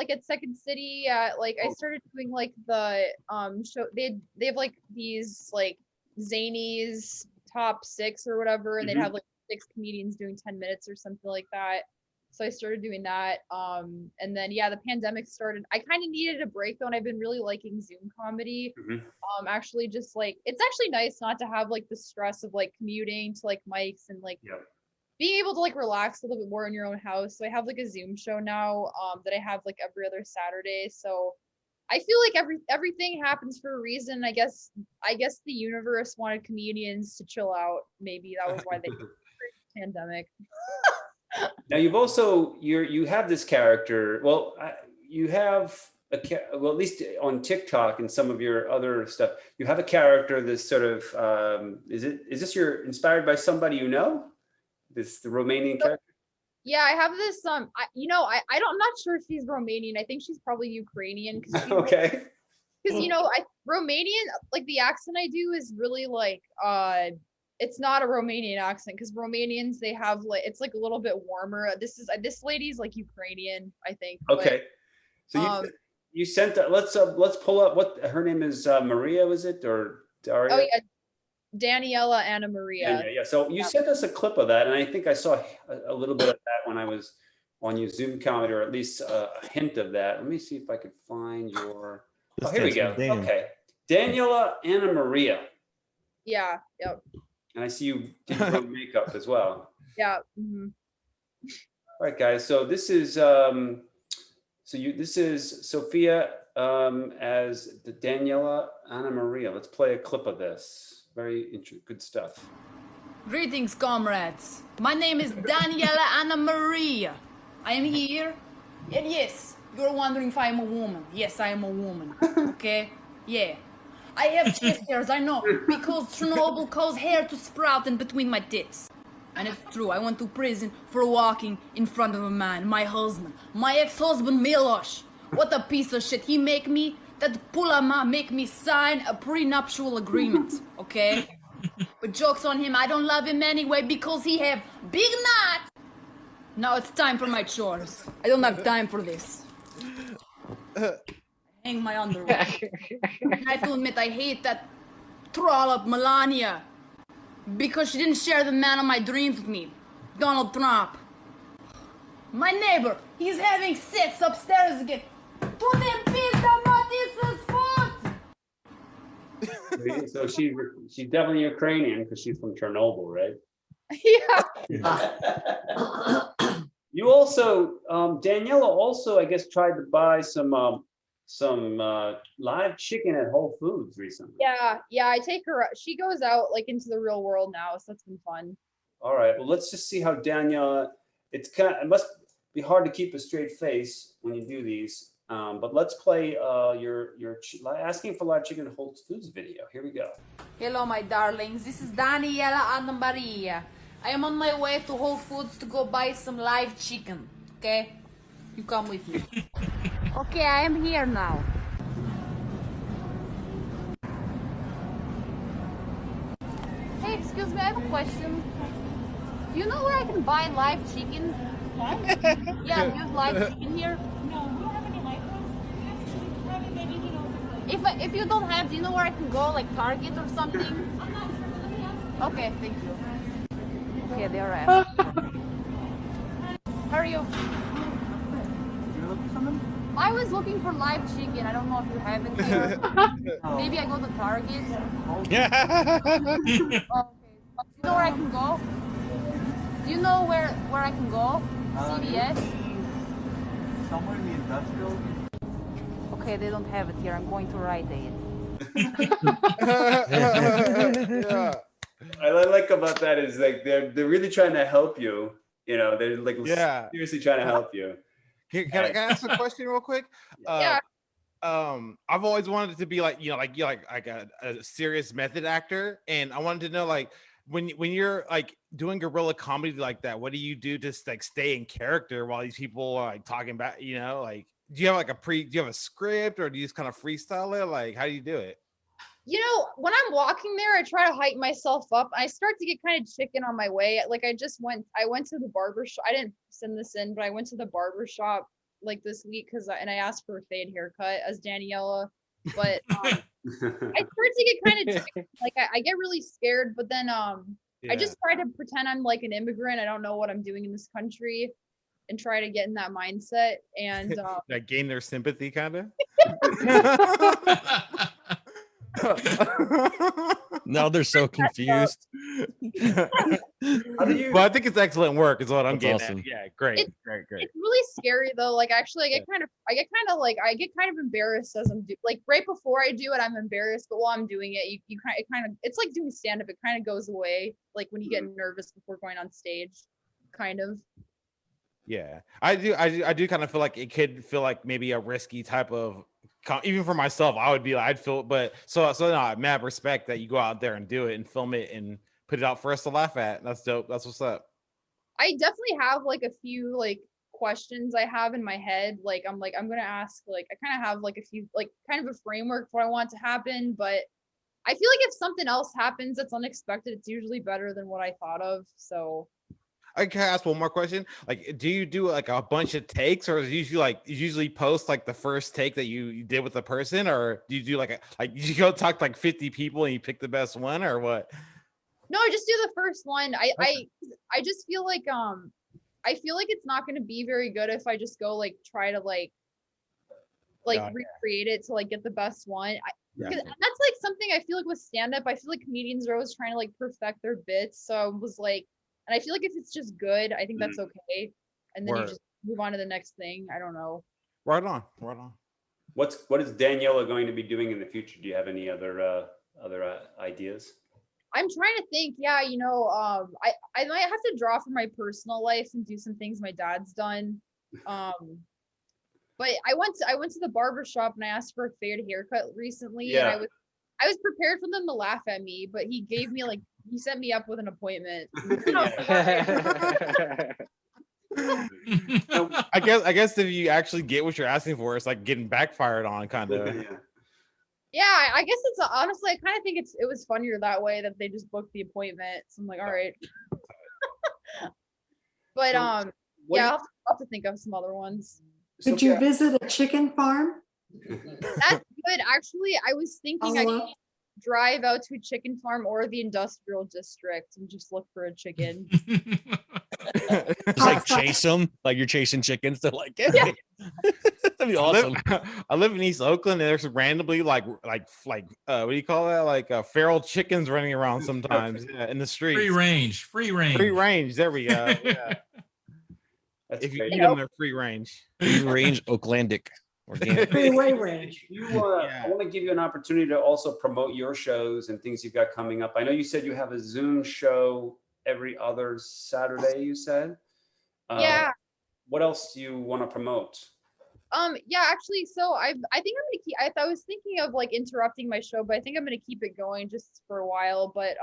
F: at Second City. I started doing the show. They have these Zanies top 6 or whatever, and they'd have 6 comedians doing 10 minutes or something like that. So I started doing that. And then, the pandemic started. I kind of needed a break though. And I've been really liking Zoom comedy. Actually just it's actually nice not to have the stress of commuting to mics and being able to like relax a little bit more in your own house. So I have like a Zoom show now that I have like every other Saturday. So I feel like everything happens for a reason. I guess the universe wanted comedians to chill out. Maybe that was why they pandemic.
A: Now you've also you have this character. Well, you have well, at least on TikTok and some of your other stuff, you have a character. This sort of is this you're inspired by somebody you know? The Romanian character.
F: Yeah, I have this. I'm not sure if she's Romanian. I think she's probably Ukrainian.
A: Okay.
F: Because Romanian, like the accent I do is really like it's not a Romanian accent because Romanians they have like it's like a little bit warmer. This lady's like Ukrainian, I think.
A: Okay. So you sent let's pull up what her name is. Maria, was it, or Daria?
F: Oh yeah, Daniela Anna Maria.
A: Yeah. So you sent us a clip of that, and I think I saw a little bit of that when I was on your Zoom comedy, or at least a hint of that. Let me see if I could find your. Oh, here we go. Okay, Daniela Anna Maria.
F: Yeah. Yep.
A: And I see you did your own makeup as well.
F: Yeah. Mm-hmm.
A: All right, guys. So this is this is Sophia as the Daniela Anna Maria. Let's play a clip of this. Very good stuff.
J: Greetings, comrades. My name is Daniela Anna Maria. I am here, and yes, you're wondering if I am a woman. Yes, I am a woman. Okay? Yeah. I have chest hairs, I know, because Chernobyl caused hair to sprout in between my tits. And it's true, I went to prison for walking in front of a man, my husband, my ex-husband Milosh. What a piece of shit. He make me, that Pulama make me sign a prenuptial agreement, okay? But jokes on him, I don't love him anyway because he have big nuts. Now it's time for my chores. I don't have time for this. Hang my underwear. I have to admit, I hate that trollop Melania because she didn't share the man of my dreams with me, Donald Trump. My neighbor, he's having sex upstairs again.
A: So she's definitely Ukrainian because she's from Chernobyl, right?
F: Yeah.
A: You also, Daniela also, I guess, tried to buy some live chicken at Whole Foods recently.
F: Yeah, I take her. She goes out like into the real world now, so that's been fun.
A: All right, well, let's just see how Daniela. It must be hard to keep a straight face when you do these. But let's play your asking for live chicken at Whole Foods video. Here we go.
J: Hello, my darlings. This is Daniela Anna Maria. I am on my way to Whole Foods to go buy some live chicken. Okay? You come with me. Okay, I am here now. Hey, excuse me, I have a question. Do you know where I can buy live chicken? What? Yeah, you have live chicken here?
K: No, we don't have any live ones.
J: If you don't have, do you know where I can go, like Target or something?
K: I'm not sure. Let me ask.
J: Okay, thank you. Okay, they're at. How are you?
K: You're looking for something?
J: I was looking for live chicken. I don't know if you have it here. Maybe I go to Target.
B: Yeah.
J: Okay. Do you know where I can go? Do you know where I can go? CVS?
K: Somewhere in the industrial.
J: Okay, they don't have it here. I'm going to Rite Aid.
B: Yeah.
A: I like about that is like they're really trying to help you. You know, they're like seriously trying to help you.
B: Can I ask a question real quick?
F: Yeah.
B: I've always wanted to be like, you're like a serious method actor, and I wanted to know, like, when you're like doing guerrilla comedy like that, what do you do to like stay in character while these people are like talking about, like, do you have like do you have a script, or do you just kind of freestyle it? Like, how do you do it?
F: When I'm walking there, I try to hype myself up. I start to get kind of chicken on my way. Like I went to the barber shop. I didn't send this in, but I went to the barber shop like this week and I asked for a fade haircut as Daniela. But I start to get kind of chicken. Like I get really scared, but then I just try to pretend I'm like an immigrant. I don't know what I'm doing in this country, and try to get in that mindset and
B: like gain their sympathy, kind of.
H: Now they're so confused.
A: How do you?
B: But I think it's excellent work is what I'm
H: That's
B: getting
H: awesome.
B: at. Yeah, great.
F: It's really scary though. Like actually, I get kind of embarrassed as I'm like right before I do it, I'm embarrassed. But while I'm doing it, you kind of it's like doing stand up. It kind of goes away. Like when you get nervous before going on stage, kind of.
B: Yeah, I do kind of feel like it could feel like maybe a risky type of, even for myself, I would be like, I'd feel, but so no, mad respect that you go out there and do it and film it and put it out for us to laugh at. That's dope. That's what's up.
F: I definitely have like a few like questions I have in my head. I'm gonna ask, like I kind of have like a few like kind of a framework for what I want to happen, but I feel like if something else happens that's unexpected, it's usually better than what I thought of. So
B: I can ask one more question. Like, do you do like a bunch of takes, or is it usually like you usually post like the first take that you did with the person, or do you do like you go talk to like 50 people and you pick the best one, or what?
F: no, I just do the first one. I just feel like I feel like it's not gonna be very good if I just go like try to like recreate it to like get the best one. Because that's like something I feel like with stand-up, I feel like comedians are always trying to like perfect their bits. So I was like, and I feel like if it's just good, I think that's okay. And then you just move on to the next thing. I don't know.
B: Right on.
A: What is Daniela going to be doing in the future? Do you have any other ideas?
F: I'm trying to think. Yeah, I might have to draw from my personal life and do some things my dad's done. But I went to the barber shop and I asked for a fade haircut recently, and I was prepared for them to laugh at me, but he set me up with an appointment.
B: I guess if you actually get what you're asking for, it's like getting backfired on, kind of.
F: Yeah, I guess it's honestly, I kind of think it was funnier that way, that they just booked the appointment. So I'm like, all right. But I'll have to think of some other ones.
I: Did you visit a chicken farm?
F: That's good. Actually, I was thinking I could drive out to a chicken farm or the industrial district and just look for a chicken.
H: Just like chase them, like you're chasing chickens. They're like, yeah. That'd be awesome.
B: I live in East Oakland, and there's randomly like what do you call that? Like feral chickens running around sometimes in the streets.
C: Free range.
B: Free range. There we go. Yeah. If you eat them, they're free range.
H: Free range Oaklandic. Organic.
I: Freeway range.
A: I want to give you an opportunity to also promote your shows and things you've got coming up. I know you said you have a Zoom show every other Saturday, you said.
F: Yeah.
A: What else do you want to promote?
F: Yeah, actually, so I think I'm gonna keep. I was thinking of like interrupting my show, but I think I'm gonna keep it going just for a while. But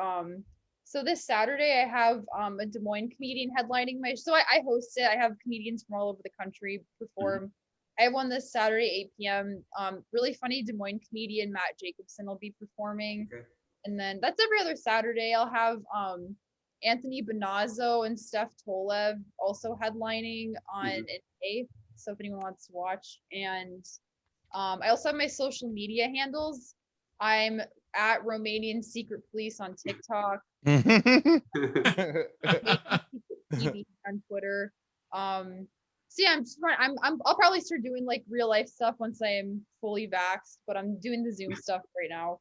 F: so this Saturday I have a Des Moines comedian headlining my. So I host it. I have comedians from all over the country perform. I have one this Saturday, 8 p.m. Really funny Des Moines comedian Matt Jacobson will be performing, and then that's every other Saturday. I'll have Anthony Bonazzo and Steph Tolev also headlining on an 8th. So if anyone wants to watch, and I also have my social media handles. I'm at Romanian Secret Police on TikTok, TV on Twitter. So yeah, I'll probably start doing like real life stuff once I am fully vaxxed, but I'm doing the Zoom stuff right now.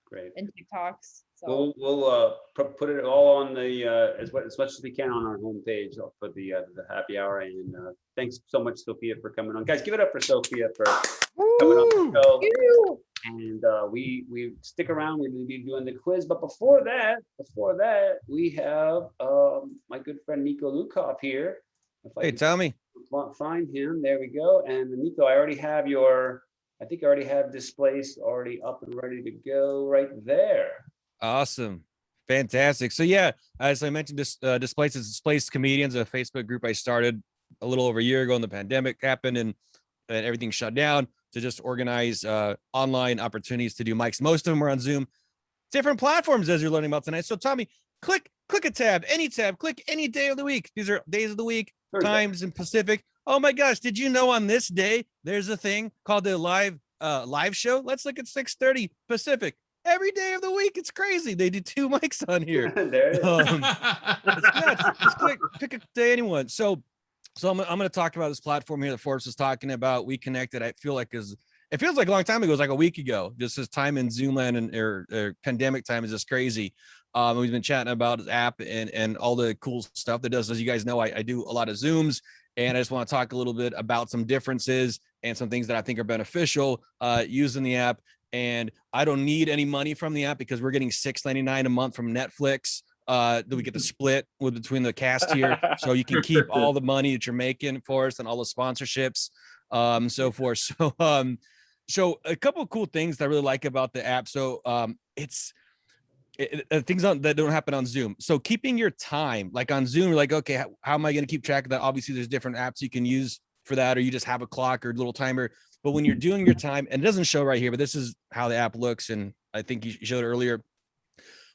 A: Great.
F: And TikToks. So
A: we'll put it all on the as much as we can on our homepage for the happy hour. And thanks so much, Sophia, for coming on. Guys, give it up for Sophia for coming on the show. And we stick around. We're going to be doing the quiz, but before that, we have my good friend Niko Lukoff here.
H: Hey, tell me.
A: Find him. There we go. And Niko, I already have I think I already have Displaced already up and ready to go right there.
H: Awesome. Fantastic. So yeah, as I mentioned, Displaced Comedians, a Facebook group I started a little over a year ago when the pandemic happened and everything shut down, to just organize online opportunities to do mics. Most of them are on Zoom, different platforms, as you're learning about tonight. So Tommy, click a tab, click any day of the week. These are days of the week, times in Pacific. Oh my gosh, did you know on this day there's a thing called the live show? Let's look at 6:30 Pacific. Every day of the week. It's crazy. They do 2 mics on here.
A: There it is.
H: It's nuts. Just pick a day, anyone. So I'm going to talk about this platform here that Forrest was talking about. We Connected, I feel like is it feels like a long time ago. It was like a week ago. Just this time in Zoomland and or pandemic time is just crazy. We've been chatting about his app and all the cool stuff that does. As you guys know, I do a lot of Zooms, and I just want to talk a little bit about some differences and some things that I think are beneficial using the app. And I don't need any money from the app because we're getting $6.99 a month from Netflix. That we get to split between the cast here, so you can keep all the money that you're making for us and all the sponsorships, so forth. So a couple of cool things that I really like about the app. So it's things that don't happen on Zoom. So keeping your time, like on Zoom, you're like, okay, how am I going to keep track of that? Obviously, there's different apps you can use for that, or you just have a clock or a little timer. But when you're doing your time, and it doesn't show right here, but this is how the app looks, and I think you showed it earlier.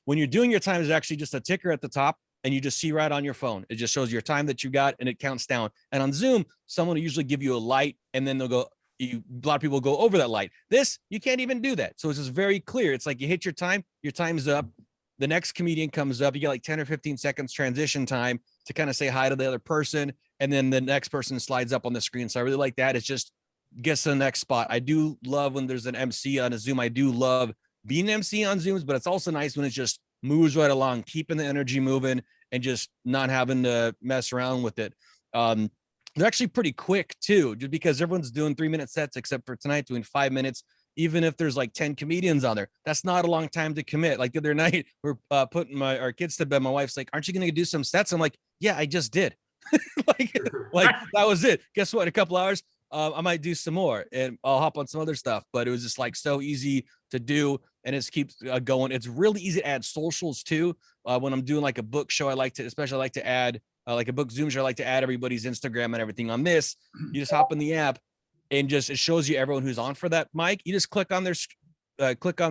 H: When you're doing your time, is actually just a ticker at the top, and you just see right on your phone. It just shows your time that you got, and it counts down. And on Zoom, someone will usually give you a light, and then they'll go. A lot of people go over that light. This, you can't even do that. So it's just very clear. It's like you hit your time's up. The next comedian comes up. You get like 10 or 15 seconds transition time to kind of say hi to the other person, and then the next person slides up on the screen. So I really like that. It's just gets to the next spot. I do love when there's an MC on a Zoom. I do love being an MC on Zooms, but it's also nice when it just moves right along, keeping the energy moving and just not having to mess around with it. They're actually pretty quick too, just because everyone's doing 3-minute sets, except for tonight doing 5 minutes. Even if there's like 10 comedians on there, that's not a long time to commit. Like the other night, we're putting our kids to bed. My wife's like, "Aren't you going to do some sets?" I'm like, "Yeah, I just did." like that was it. Guess what? In a couple hours, I might do some more, and I'll hop on some other stuff. But it was just like so easy to do, and it keeps going. It's really easy to add socials too. When I'm doing like a book show, I like to add like a book Zoom show. I like to add everybody's Instagram and everything. On this, you just hop in the app, and just it shows you everyone who's on for that mic. You just click on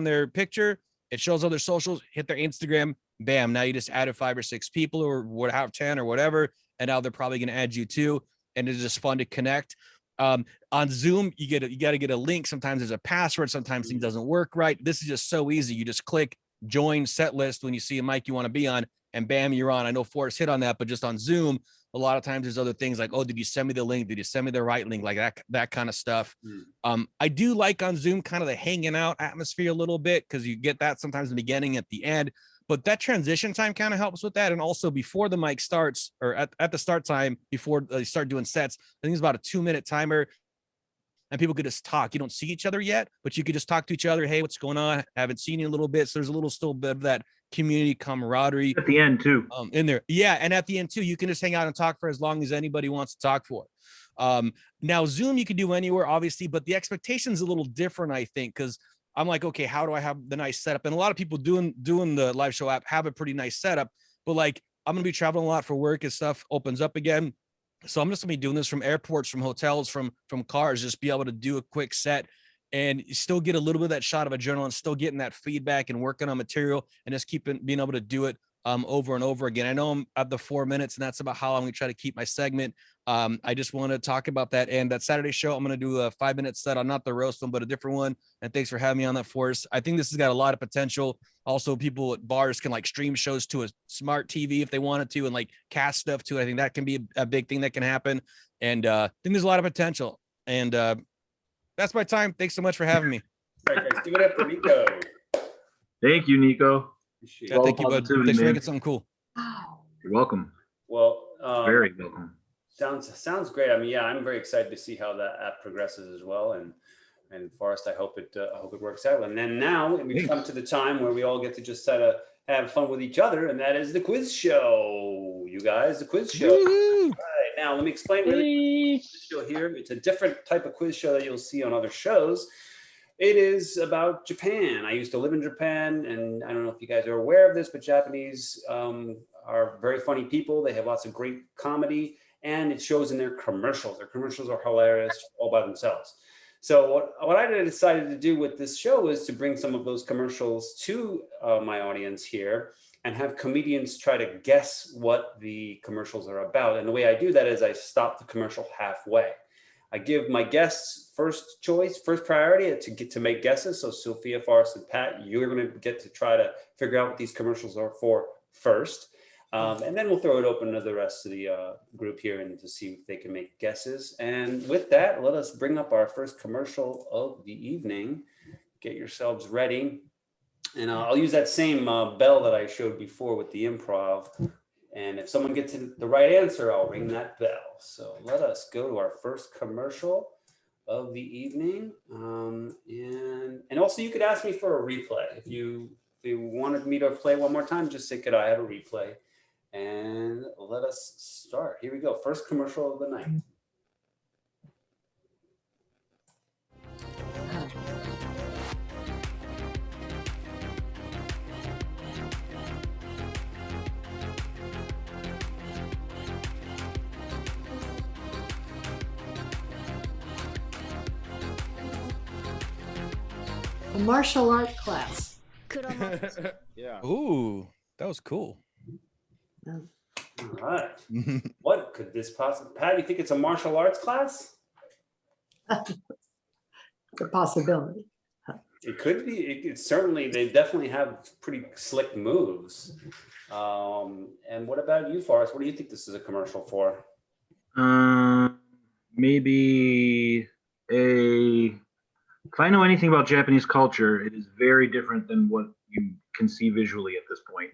H: their picture. It shows all their socials. Hit their Instagram. Bam! Now you just added 5 or 6 people, or what, have 10 or whatever, and now they're probably going to add you too. And it's just fun to connect. On Zoom, you got to get a link. Sometimes there's a password. Sometimes things doesn't work right. This is just so easy. You just click join set list when you see a mic you want to be on, and bam, you're on. I know Forrest hit on that, but just on Zoom, a lot of times there's other things like, oh, did you send me the link? Did you send me the right link? Like that kind of stuff. I do like on Zoom kind of the hanging out atmosphere a little bit, because you get that sometimes in the beginning, at the end, but that transition time kind of helps with that. And also before the mic starts, or at the start time, before they start doing sets, I think it's about a 2-minute timer, and people could just talk. You don't see each other yet, but you could just talk to each other. Hey, what's going on? Haven't seen you in a little bit. So there's a little still bit of that community camaraderie
D: at the end too.
H: In there. Yeah. And at the end too, you can just hang out and talk for as long as anybody wants to talk for. Now Zoom, you can do anywhere, obviously, but the expectation is a little different, I think, because I'm like, okay, how do I have the nice setup? And a lot of people doing the live show app have a pretty nice setup, but like, I'm going to be traveling a lot for work as stuff opens up again. So I'm just gonna be doing this from airports, from hotels, from cars, just be able to do a quick set and still get a little bit of that shot of adrenaline, still getting that feedback and working on material, and just being able to do it over and over again. I know I'm at the 4 minutes, and that's about how I'm gonna try to keep my segment. I just want to talk about that. And that Saturday show, I'm gonna do a 5-minute set on not the roast one, but a different one. And thanks for having me on that, Forrest. I think this has got a lot of potential. Also, people at bars can like stream shows to a smart TV if they wanted to, and like cast stuff too. I think that can be a big thing that can happen. And I think there's a lot of potential. And that's my time. Thanks so much for having me.
A: All right, guys, give it up for Niko.
D: Thank you, Niko.
H: Yeah, thank you, bud. Thanks for making something cool.
D: You're welcome.
A: Well,
D: very welcome.
A: Sounds great. I mean, yeah, I'm very excited to see how that app progresses as well. And Forrest, I hope it works out. And then now we've come to the time where we all get to just have fun with each other, and that is the quiz show. You guys, the quiz show. All right, now let me explain really quick the quiz show here. It's a different type of quiz show that you'll see on other shows. It is about Japan. I used to live in Japan, and I don't know if you guys are aware of this, but Japanese are very funny people. They have lots of great comedy, and it shows in their commercials. Their commercials are hilarious all by themselves. So what I decided to do with this show is to bring some of those commercials to my audience here and have comedians try to guess what the commercials are about. And the way I do that is I stop the commercial halfway. I give my guests first priority to make guesses. So Sophia, Forrest, and Pat, you're going to get to try to figure out what these commercials are for first. And then we'll throw it open to the rest of the group here and to see if they can make guesses. And with that, let us bring up our first commercial of the evening. Get yourselves ready. And I'll use that same bell that I showed before with the improv. And if someone gets the right answer, I'll ring that bell. So let us go to our first commercial of the evening. And also you could ask me for a replay. If you wanted me to play one more time, just say, could I have a replay? And let us start. Here we go. First commercial of the night.
I: A martial art class.
B: Yeah.
H: Ooh, that was cool.
A: All right. What could this possibly, Pat, you think it's a martial arts class?
I: The possibility.
A: It could be. It's certainly, they definitely have pretty slick moves. And what about you, Forrest? What do you think this is a commercial for?
D: Maybe if I know anything about Japanese culture, it is very different than what you can see visually at this point.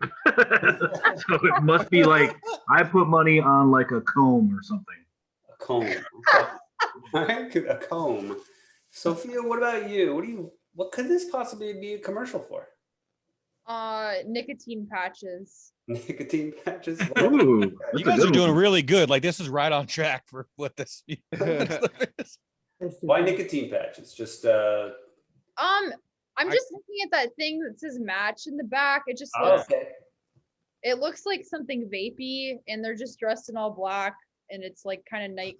D: So it must be like, I put money on like a comb or something.
A: A comb. Okay. A comb. Sophia, what about you? What could this possibly be a commercial for?
F: Nicotine patches.
A: Nicotine patches?
D: Ooh,
H: You guys are doing really good. Like this is right on track for what this is.
A: Why nicotine patches? Just
F: I'm just looking at that thing that says match in the back. It just looks it looks like something vapey, and they're just dressed in all black, and it's like kind of they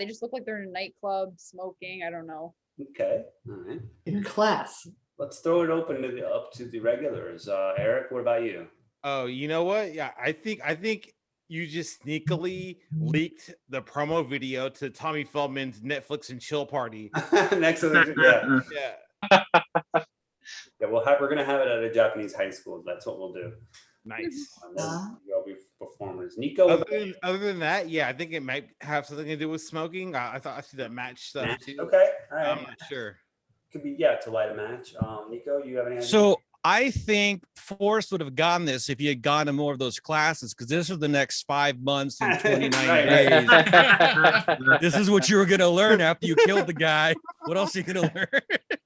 F: just look like they're in a nightclub smoking. I don't know.
A: Okay. All right.
I: In class.
A: Let's throw it open up to the regulars. Eric, what about you?
B: Oh, you know what? Yeah, I think you just sneakily leaked the promo video to Tommy Feldman's Netflix and chill party.
A: Next,
B: Yeah.
A: Yeah, we're gonna have it at a Japanese high school. That's what we'll do.
B: Nice.
A: You'll be performers. Niko.
B: Other than that, yeah, I think it might have something to do with smoking. I thought I see that match stuff too.
A: Okay, all right.
B: I'm not sure.
A: Could be to light a match. Niko, you have any idea?
H: So I think Forrest would have gotten this if he had gone to more of those classes, because this is the next 5 months and 29 days. This is what you were gonna learn after you killed the guy. What else are you gonna learn?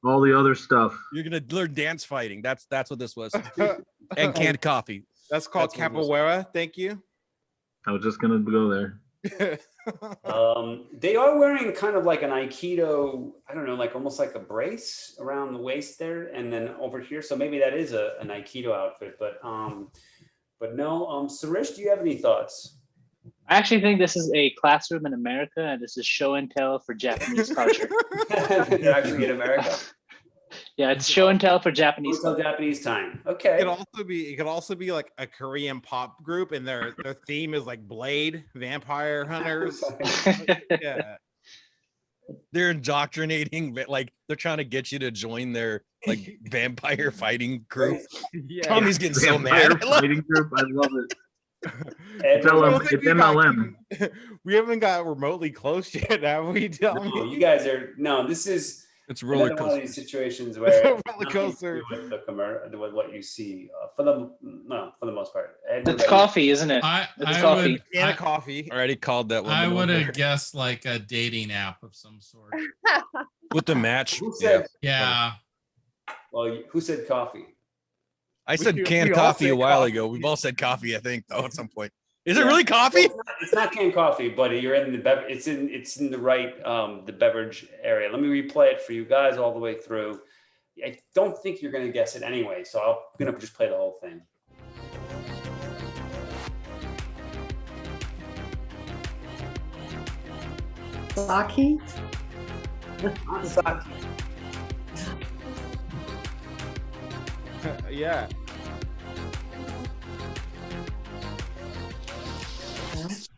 D: All the other stuff.
H: You're gonna learn dance fighting. That's what this was. And canned coffee.
B: That's called capoeira. Thank you.
D: I was just gonna go there.
A: They are wearing kind of like an Aikido, I don't know, like almost like a brace around the waist there, and then over here. So maybe that is an Aikido outfit, but no. Sirish, do you have any thoughts?
G: I actually think this is a classroom in America, and this is show and tell for Japanese culture.
A: They're actually in America.
G: Yeah, it's show and tell for Japanese culture.
A: Japanese time. Okay.
B: It could also be like a Korean pop group, and their theme is like Blade, vampire hunters. Yeah.
H: They're indoctrinating, like they're trying to get you to join their like vampire fighting group.
B: Yeah.
H: Tommy's getting so
D: Vampire
H: mad.
D: fighting group. I love it.
A: And
D: Tell
B: I
D: him
B: don't think
D: it's
B: we got-
D: MLM.
B: We haven't got remotely close yet, have we? Tell
A: no,
B: me.
A: you guys are this is
H: It's roller
A: another one of these
H: coaster.
A: situations where
B: Roller
A: nothing to
B: coaster.
A: do with what you see for the most part.
G: It's coffee, isn't it? It's coffee.
B: Can of coffee.
H: Already called that one.
C: I would have guessed like a dating app of some sort.
H: With the match.
A: Who said?
C: Yeah.
A: Well, who said coffee?
H: I said
B: We
H: canned
B: all
H: coffee
B: said
H: a while
B: coffee.
H: ago. We've all said coffee, I think, though, at some point. Is it really coffee?
A: It's not canned coffee, buddy. You're in the it's in the right the beverage area. Let me replay it for you guys all the way through. I don't think you're gonna guess it anyway, so I'm gonna just play the whole thing.
I: Sake?
A: Not sake.
B: Yeah.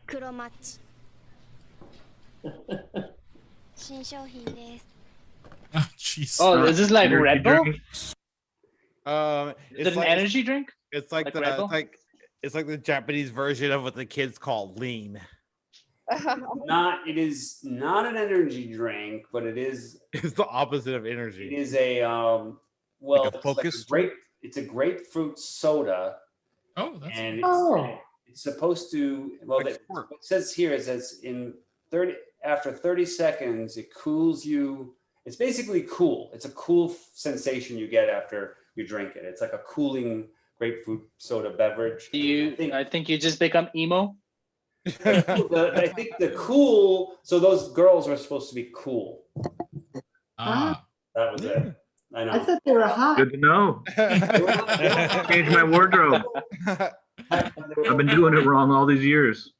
L: 黒マッチ新商品です。
C: Oh, jeez.
G: Oh, is this like
D: Energy
G: Red Bull?
D: drink?
G: Is it an energy drink?
B: It's like
G: Like
B: the
G: Red Bull?
B: It's like the Japanese version of what the kids call lean.
A: It is not an energy drink, but it is.
B: It's the opposite of
A: It
B: energy.
A: is a well,
H: Like a
A: it's
H: focus
A: it's a grapefruit soda,
C: Oh, that's
A: and
I: Oh.
A: it's supposed to. Well,
B: Like
A: it
B: squirt.
A: says here it says after 30 seconds it cools you. It's basically cool. It's a cool sensation you get after you drink it. It's like a cooling grapefruit soda beverage.
G: I think you just become emo.
A: I think the cool. So those girls were supposed to be cool.
C: ah.
A: That was it. I know.
I: I thought they were hot.
D: Good to know. Change my wardrobe. I've been doing it wrong all these years.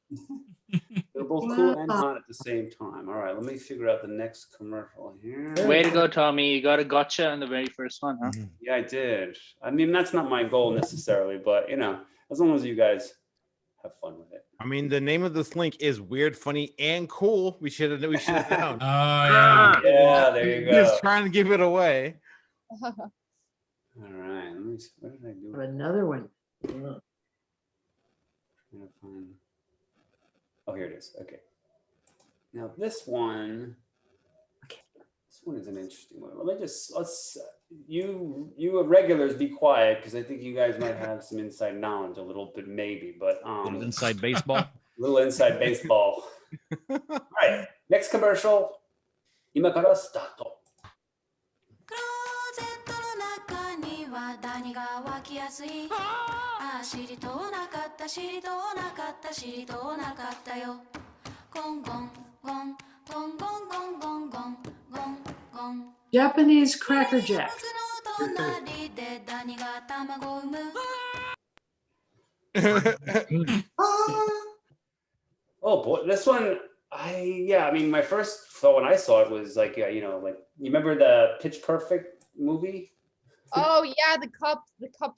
A: They're both cool and hot at the same time. All right, let me figure out the next commercial here.
G: Way to go, Tommy. You got a gotcha on the very first one, huh?
A: Yeah, I did. I mean, that's not my goal necessarily, but you know, as long as you guys have fun with it.
B: I mean, the name of this link is weird, funny, and cool. We should have known.
C: Oh yeah.
A: Yeah, there you go.
B: Just trying to give it away.
A: All right, let me see. What did I do?
I: Another one.
A: I'm gonna find- Oh, here it is. Okay. Now this one is an interesting one. You regulars be quiet because I think you guys might have some inside knowledge a little bit maybe, but
H: Little inside baseball.
A: little inside baseball. All right, next commercial. 今からスタート。
L: クローゼットの中にはダニが湧きやすい。ああ、知りとうなかった、知りとうなかった、知りとうなかったよ。ゴンゴンゴンゴンゴンゴンゴンゴンゴンゴン。
I: Japanese Cracker Jack.
L: 僕の隣でダニが卵を産む。
A: Oh boy, this one, I mean, my first thought when I saw it was like, you know, like you remember the Pitch Perfect movie?
F: Oh yeah, the cup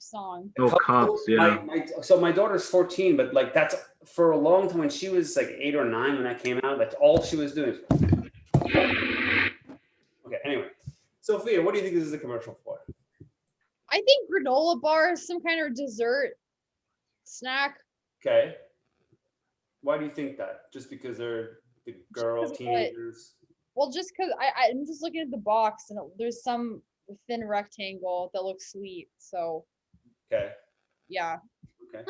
F: song.
D: Oh, cups, yeah.
A: So my daughter's 14, but like that's for a long time when she was like 8 or 9 when that came out, that's all she was doing. Okay, anyway. Sophia, what do you think this is a commercial for?
F: I think granola bar is some kind of dessert snack.
A: Okay. Why do you think that? Just because they're the girl
F: Just 'cause
A: teenagers?
F: Well, just because I'm just looking at the box and there's some thin rectangle that looks sweet. So
A: Okay.
F: yeah.
A: Okay.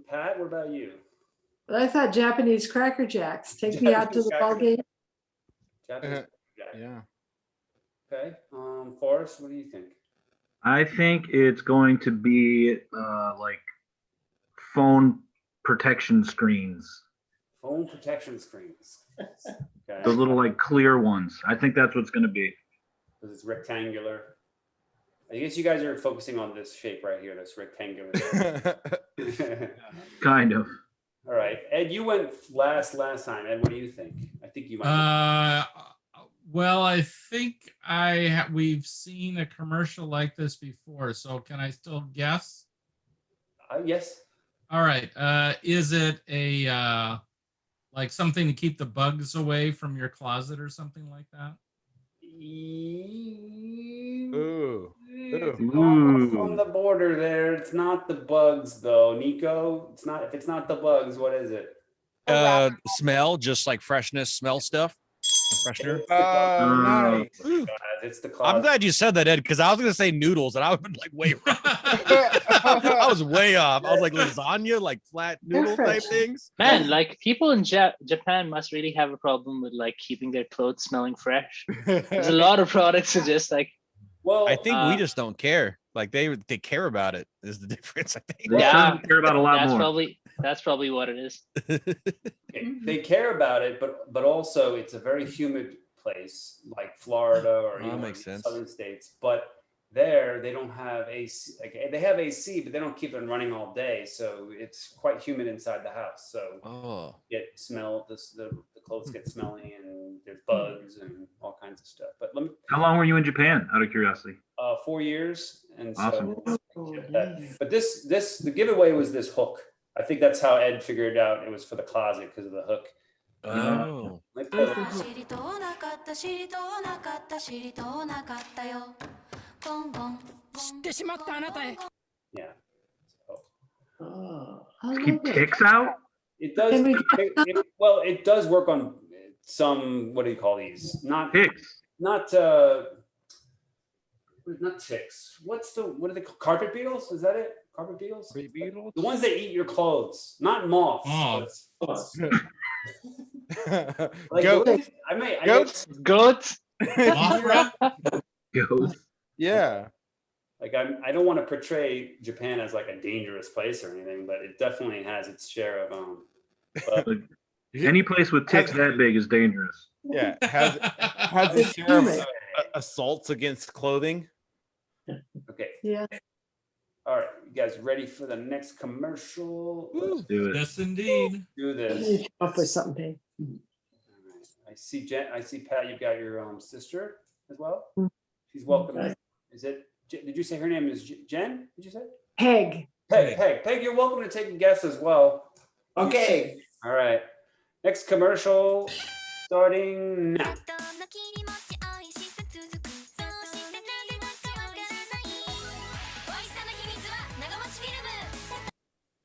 A: Pat, what about you?
I: But I thought Japanese Cracker Jacks. Take me out to the ball game.
A: Japanese?
B: Yeah.
A: Okay. Forrest, what do you think?
D: I think it's going to be like phone protection screens.
A: Phone protection screens. Okay.
D: Those little like clear ones. I think that's what's going to be.
A: Because it's rectangular. I guess you guys are focusing on this shape right here, this rectangular.
D: Kind of.
A: All right. Ed, you went last time. Ed, what do you think? I think you might.
C: Well, I think we've seen a commercial like this before. So can I still guess?
A: Yes.
C: All right. Is it a like something to keep the bugs away from your closet or something like that?
B: Ooh.
A: Almost on the border there. It's not the bugs though, Niko. It's not. If it's not the bugs, what is it?
H: Smell, just like freshness, smell stuff. Freshener.
B: Nice.
A: It's the
H: I'm glad you said that, Ed, because I was gonna say noodles, and I would have been like way wrong. I was way off. I was like lasagna, like flat noodle type things.
G: Man, like people in Japan must really have a problem with like keeping their clothes smelling fresh. There's a lot of products that just like.
A: Well,
H: I think we just don't care. Like they care about it. Is the difference? I think.
G: Yeah,
D: care about a lot more.
G: That's probably what it is.
A: They care about it, but also it's a very humid place like Florida or
H: makes sense.
A: southern states. But there they don't have AC. Like they have AC, but they don't keep it running all day, so it's quite humid inside the house. So the clothes get smelly and there's bugs and all kinds of stuff. But
D: How long were you in Japan, out of curiosity?
A: 4 years, and
D: Awesome.
A: so. But the giveaway was this hook. I think that's how Ed figured out it was for the closet because of the hook.
H: Oh.
L: 知りとうなかった知りとうなかった知りとうなかったよ。ゴンゴン。知ってしまったあなたへ。
A: Yeah.
I: I
D: Keep
I: love it.
D: ticks out.
A: It does.
I: Can we-
A: Well, it does work on some. What do you call these? Not
D: Ticks.
A: not ticks. What are they called? Carpet beetles? Is that it? Carpet beetles?
B: Carpet beetles?
A: The ones that eat your clothes, not moths.
C: Moths.
A: Like,
B: Goats.
A: I
B: Goats.
G: Goats.
C: Mothra?
D: Goes.
B: Yeah.
A: Like I don't want to portray Japan as like a dangerous place or anything, but it definitely has its share of but
D: Any place with ticks that big is dangerous.
B: Yeah. Has a
I: It's
B: share of
I: humid.
B: assaults against clothing.
A: okay.
I: Yeah.
A: All right, you guys ready for the next commercial?
D: Let's do it.
C: Yes, indeed.
A: Do
I: I
A: this.
I: need to come up with something.
A: All right. I see Pat, you've got your sister as well. She's welcome. Is it? Did you say her name is Jen? Did you say?
I: Peg.
A: Peg, you're welcome to take a guess as well.
M: Okay.
A: All right. Next commercial starting now.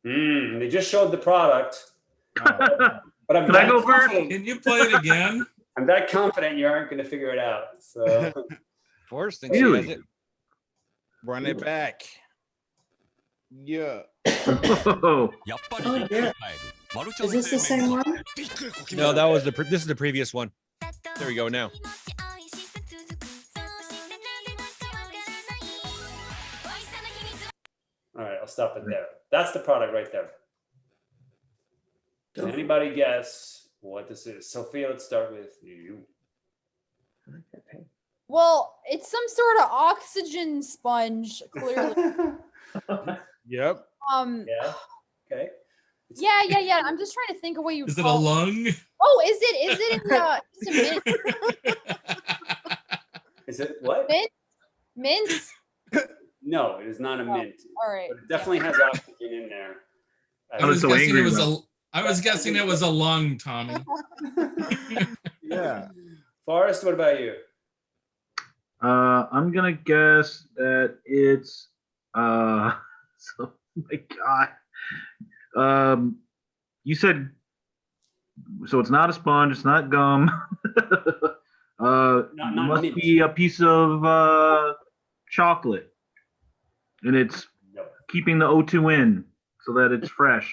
A: They just showed the product. But I'm
D: Can I
A: that
D: go first?
A: confident-
C: Can you play it again?
A: I'm that confident you aren't going to figure it out. So
H: Forrest thinks he has
D: Really?
H: it.
B: Run it back. Yeah.
D: Oh,
I: Oh, yeah. Is this the same one?
H: No, that was this is the previous one. There we go now.
A: all right, I'll stop it there. That's the product right there. Can anybody guess what this is? Sophia, let's start with you.
F: Well, it's some sort of oxygen sponge, clearly.
B: Yep.
A: Yeah. Okay.
F: Yeah. I'm just trying to think of what you would
C: Is it a
F: call
C: lung?
F: Oh, is it in the it's a mint?
A: Is it what?
F: Mint?
A: No, it is not a mint.
F: All right.
A: But it definitely has oxygen in there.
D: I was so
C: guessing
D: angry
C: it was
D: about
C: I was guessing it was a lung, Tommy.
B: Yeah.
A: Forrest, what about you?
D: I'm gonna guess that it's so, oh my God. You said so it's not a sponge, it's not gum.
A: Not
D: Must
A: mint.
D: be a piece of chocolate. And it's
A: No.
D: keeping the O2 in so that it's fresh.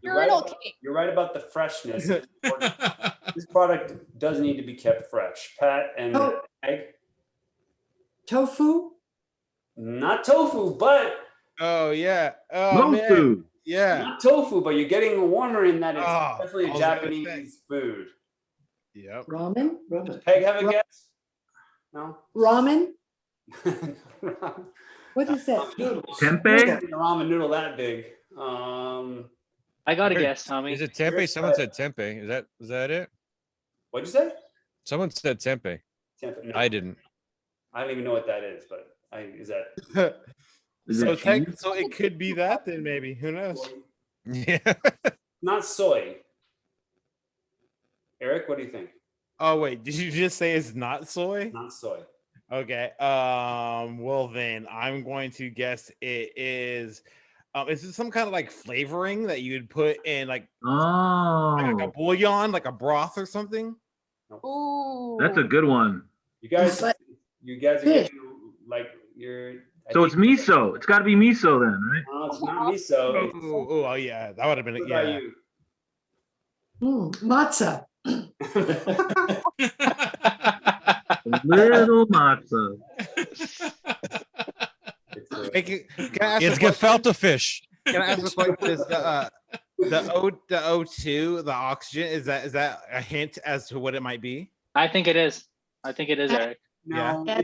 A: You're right,
F: Urinal
A: about,
F: cake.
A: you're right about the freshness. This product does need to be kept fresh. Pat and
I: Oh.
A: Egg,
I: Tofu?
A: not tofu, but
B: Oh yeah. Oh
D: No
B: man.
D: food.
B: Yeah.
A: not tofu, but you're getting a warmer in that it's
B: Oh,
A: definitely
B: I
A: a
B: was gonna say.
A: Japanese food.
B: Yep.
I: Ramen?
A: Does Peg have a guess? No?
I: Ramen? What is that?
D: Tempeh?
A: A ramen noodle that big.
G: I got a guess, Tommy.
H: Is it tempeh? Someone said tempeh. Is that it?
A: What'd you say?
H: Someone said tempeh.
A: Tempeh. No,
H: I didn't.
A: I don't even know what that is, but is that
D: Is
B: So,
D: it cheese?
B: so it could be that then maybe. Who knows?
H: Yeah.
A: not soy? Eric, what do you think?
B: Oh wait, did you just say it's not soy?
A: Not soy.
B: Okay. Well then I'm going to guess it is is it some kind of like flavoring that you would put in like a
D: Oh,
B: bouillon, like a broth or something?
F: Ooh.
D: that's a good one.
A: You guys
I: But-
A: are
I: Fish.
A: getting, like you're. I
D: So it's
A: think-
D: miso. It's got to be miso then, right?
A: No, it's not miso. It's,
B: Oh yeah, that would have been
A: what about
B: yeah.
A: you?
I: Matzah.
D: Little matzah.
B: Can I ask
H: It's
B: a question?
H: gefilte fish.
B: Can I ask a question? Is the O2, the oxygen, is that a hint as to what it might be?
G: I think it is. I think it is, Eric.
A: No,
I: Yeah.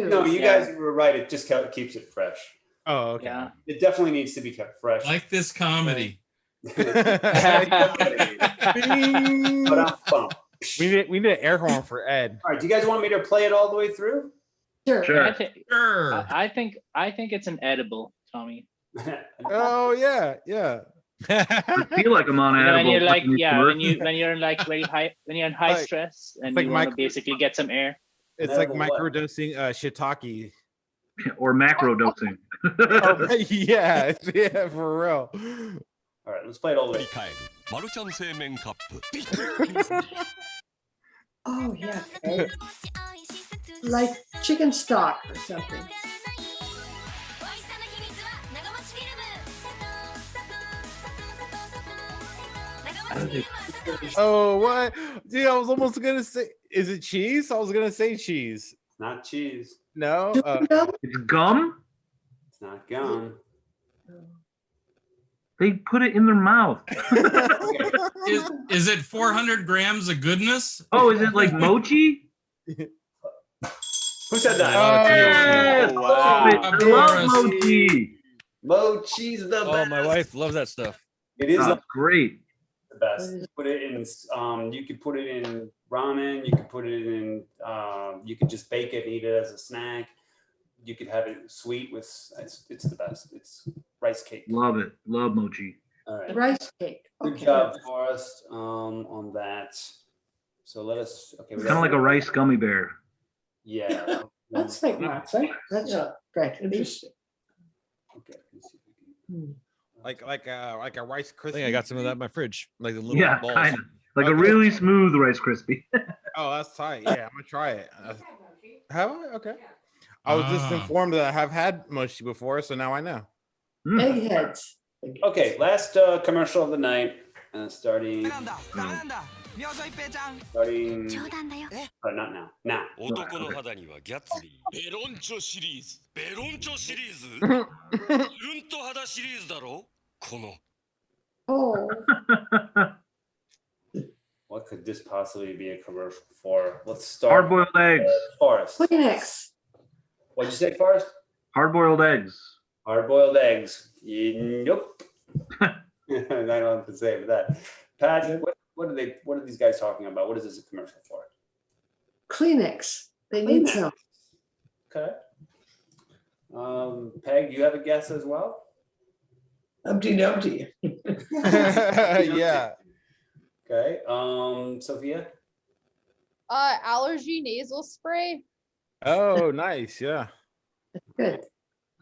A: no, you
G: Yeah.
A: guys were right. It just keeps it fresh.
B: Oh, okay.
G: Yeah.
A: It definitely needs to be kept fresh.
C: Like this comedy.
A: Ba-dum-bum.
B: we need an air horn for Ed.
A: All right, do you guys want me to play it all the way through?
I: Sure.
D: Sure.
C: Sure.
G: I think it's an edible, Tommy.
B: Oh yeah, yeah.
D: I feel like I'm on
G: You know, when
D: edible.
G: you're like,
D: fucking
G: yeah,
D: commercial.
G: when you're in like very high, when you're in high
B: Like-
G: stress and
B: like
G: you want to
B: micro-
G: basically get some air.
B: It's like
A: Edible what?
B: microdosing shiitake.
D: Or macro dosing.
B: Oh, yeah, yeah, for real.
A: All right, let's play it all the way.
M: 帰るマルちゃん製麺カップ
I: Oh, yeah. Okay. Like chicken stock or something.
B: Oh, what? Dude, I was almost gonna say, is it cheese? I was gonna say cheese.
A: Not cheese.
B: No.
D: It's gum.
A: It's not gum.
D: They put it in their mouth.
C: Is it 400 grams of goodness?
D: Oh, is it like mochi?
A: Who said that?
D: Yes!
B: Oh, wow.
D: I love mochi.
A: Mochi's the best.
H: Oh, my wife loves that stuff.
A: It is
D: Oh, great.
A: the best. Put it in. You could put it in ramen. You could put it in. You could just bake it and eat it as a snack. You could have it sweet with. It's the best. It's rice cake.
D: Love it. Love mochi.
A: All right.
I: Rice cake.
A: Good
I: Okay.
A: job, Forrest, on that. So let us. Okay.
D: It's kind of like a rice gummy bear.
A: Yeah.
I: That's like nuts, right? That's great. Interesting.
A: Okay. Let's see if we can-
B: Like a Rice
H: I
B: Krispie.
H: think I got some of that in my fridge, like the little
D: Yeah,
H: balls.
D: kind of. Like a really smooth Rice Krispie.
B: Oh, that's tight. Yeah, I'm gonna try it. Have I? Okay. I was just informed that I have had mochi before, so now I know.
I: Eggheads.
A: Okay, last commercial of the night. Starting. Not now. Now.
M: 男の肌にはギャッツビーベロンチョシリーズベロンチョシリーズツルンと肌シリーズだろこの
I: Oh.
A: What could this possibly be a commercial for? Let's start.
D: Hard-boiled eggs.
A: Forrest.
I: Kleenex.
A: What'd you say, Forrest?
D: Hard-boiled eggs.
A: Hard-boiled eggs. Nope. I don't know what to say for that. Pat, what are these guys talking about? What is this a commercial for?
I: Kleenex. They need some.
A: Okay. Peg, you have a guess as well?
I: Humpty Dumpty.
B: Yeah.
A: Okay. Sophia?
F: Allergy nasal spray.
B: Oh, nice. Yeah.
I: Good.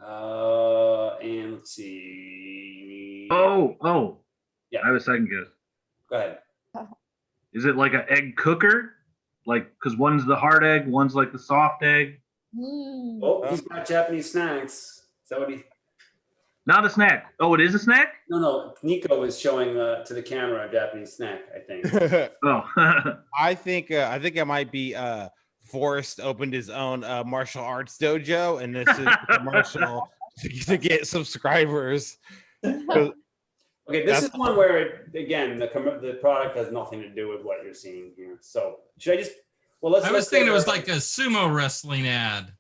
A: And let's see.
D: Oh.
A: Yeah.
D: I have a second guess.
A: Go ahead.
D: Is it like an egg cooker? Like, because one's the hard egg, one's like the soft egg.
A: Oh, he's got Japanese snacks. Is that what he?
D: Not a snack. Oh, it is a snack?
A: No. Niko is showing to the camera a Japanese snack, I think.
D: Oh.
B: I think it might be Forrest opened his own martial arts dojo, and this is a commercial to get subscribers.
A: Okay, this is one where again the product has nothing to do with what you're seeing here. So should I just? Well, let's.
C: I was thinking it was like a sumo wrestling ad.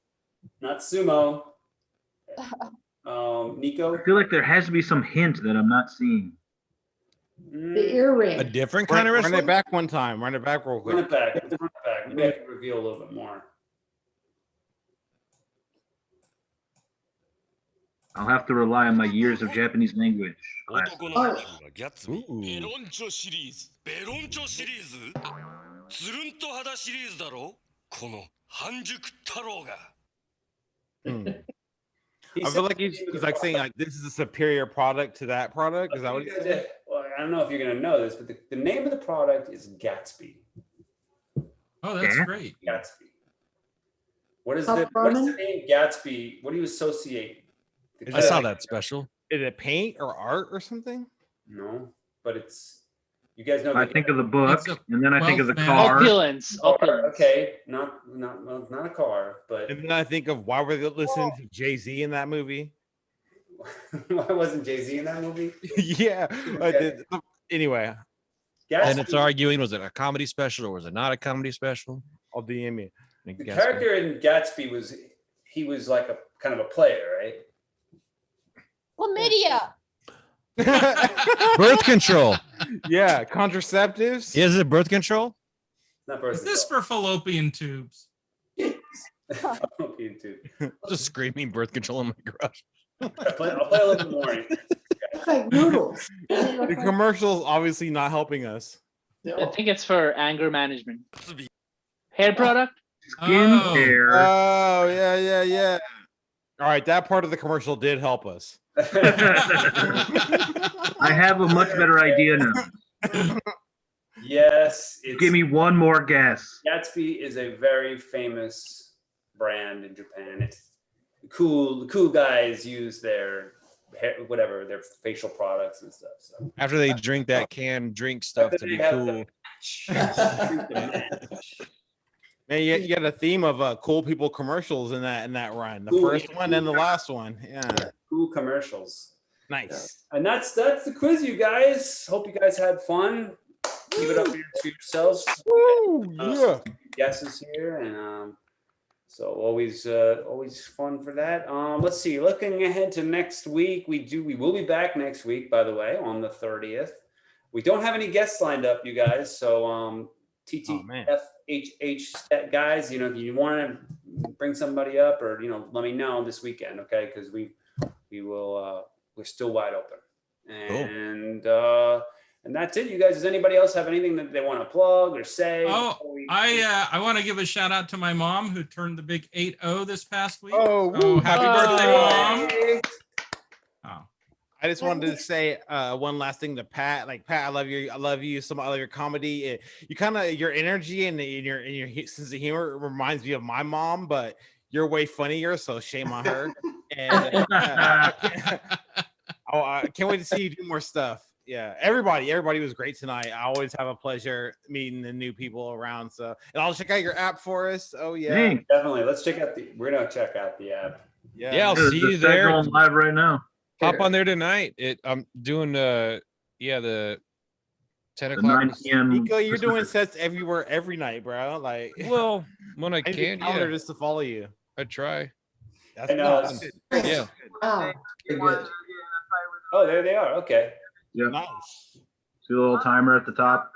A: Not sumo. Niko.
D: I feel like there has to be some hint that I'm not seeing.
I: The earring.
H: A different kind of
B: Run
H: wrestling?
B: it back one time. Run it back real quick.
A: Run it back. Run it back. Maybe I can reveal a little bit more.
D: I'll have to rely on my years of Japanese language.
M: 男の肌にはギャッツビーベロンチョシリーズベロンチョシリーズツルンと肌シリーズだろこの半熟太郎が
B: I feel like he's like saying like this is a superior product to that product. Is that what he said?
A: Well, I don't know if you're gonna know this, but the name of the product is Gatsby.
C: Oh, that's
D: Yeah.
C: great.
A: Gatsby. What is
I: Top
A: what is
I: ramen?
A: the name Gatsby? What do you associate?
H: I saw that special.
B: Is it paint or art or something?
A: No, but it's you guys know.
D: I think of the book,
C: It's a
D: and then I think of the
C: wealth
D: car.
G: Opulence.
A: car.
G: Opulence.
A: Okay, not a car, but
B: And then I think of why were they listening to Jay-Z in that movie?
A: why wasn't Jay-Z in that movie?
B: Yeah. Anyway,
H: And it's
A: Gatsby,
H: arguing, was it a comedy special or was it not a comedy special?
B: I'll DM you.
H: I
A: the
H: guess-
A: character in Gatsby was like a kind of a player, right?
F: Chlamydia.
H: Birth control.
B: Yeah, contraceptives.
H: Is it birth control?
A: Not
C: Is
A: birth
C: this for fallopian tubes?
A: fallopian tube.
H: Just screaming birth control in my garage.
A: I'll play a little bit more.
I: It's like noodles.
B: The commercial's obviously not helping us.
G: I think it's for anger management. Hair product?
D: Skincare.
B: Oh, yeah. All right, that part of the commercial did help us.
D: I have a much better idea now.
A: Yes.
D: Give me one more guess.
A: Gatsby is a very famous brand in Japan. It's the cool guys use their their facial products and stuff. So
H: After they drink that canned drink stuff to be cool.
B: Man, you got a theme of cool people commercials in that run. The first one and the last one. Yeah.
A: Cool commercials.
B: Nice.
A: And that's the quiz, you guys. Hope you guys had fun. Keep it up to yourselves.
B: Woo, yeah.
A: Guesses here, and so always fun for that. Let's see. Looking ahead to next week, we will be back next week. By the way, on the 30th. We don't have any guests lined up, you guys. So TTFHH guys, if you want to bring somebody up, or let me know this weekend, okay? Because we will. We're still wide open, and that's it, you guys. Does anybody else have anything that they want to plug or say?
C: Oh, I want to give a shout out to my mom who turned the big 8-0 this past week.
B: Oh,
C: so happy birthday, Mom!
B: Oh, I just wanted to say one last thing to Pat. Like, Pat, I love you. I love your comedy. Your energy and your sense of humor reminds me of my mom, but you're way funnier. So shame on her. And I can't wait to see you do more stuff. Yeah, everybody was great tonight. I always have a pleasure meeting the new people around. So, and I'll check out your app for us. Oh yeah,
D: Thanks.
A: Definitely. Let's check out we're gonna check out the app.
H: Yeah, I'll see you there.
D: Going live right now.
H: Hop on there tonight. I'm doing the 10 o'clock.
D: 9 p.m.
B: Niko, you're doing sets everywhere every night, bro. Like,
H: well, when I can, yeah.
B: Just to follow you.
H: I try.
B: That's
A: awesome.
H: Yeah.
I: Oh, good.
A: Oh, there they are. Okay.
D: Yeah.
B: Nice.
D: See the little timer at the top.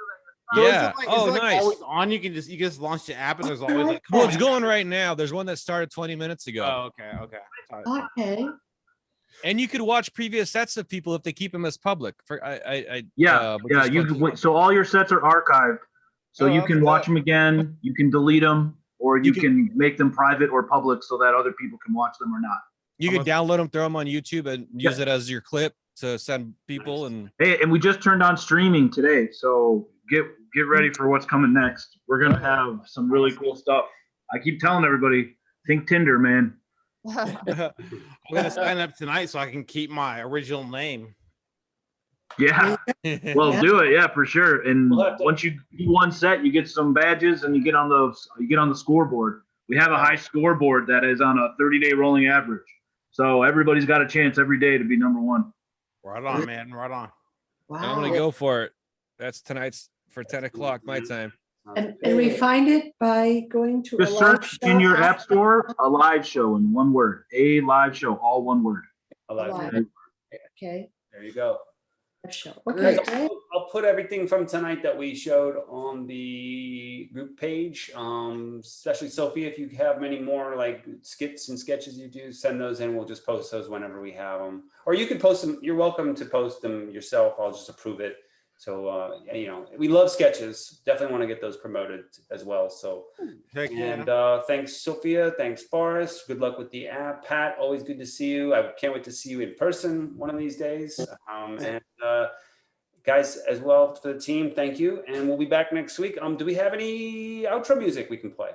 B: So
H: Yeah.
B: is it
H: Nice.
B: Always on. You just launch the app and there's always like.
H: Well, it's going right now. There's one that started 20 minutes ago.
B: Oh, okay.
I: Okay.
H: And you could watch previous sets of people if they keep them as public. So
D: all your sets are archived, so you can watch them again. You can delete them, or you can make them private or public so that other people can watch them or not.
H: You can download them, throw them on YouTube, and use it as your clip to send people. And
D: we just turned on streaming today, so get ready for what's coming next. We're gonna have some really cool stuff. I keep telling everybody, think Tinder, man.
B: I'm gonna sign up tonight so I can keep my original name.
D: Yeah, well, do it. Yeah, for sure. And once you do one set, you get some badges and you get on the scoreboard. We have a high scoreboard that is on a 30-day rolling average. So everybody's got a chance every day to be number one.
B: Right on, man. Right on.
I: Wow.
H: I'm gonna go for it. That's tonight's for 10 o'clock my time.
I: And we find it by going to
D: just search in your app store aLiveShow in one word. aLiveShow, all one word.
I: Okay.
A: There you go.
I: Show. Okay.
A: I'll put everything from tonight that we showed on the group page. Especially Sophia, if you have many more like skits and sketches you do, send those in. We'll just post those whenever we have them. Or you can post them. You're welcome to post them yourself. I'll just approve it. So we love sketches. Definitely want to get those promoted as well. So thanks Sophia, thanks Forrest. Good luck with the app. Pat, always good to see you. I can't wait to see you in person one of these days. And guys as well for the team, thank you. And we'll be back next week. Do we have any outro music we can play?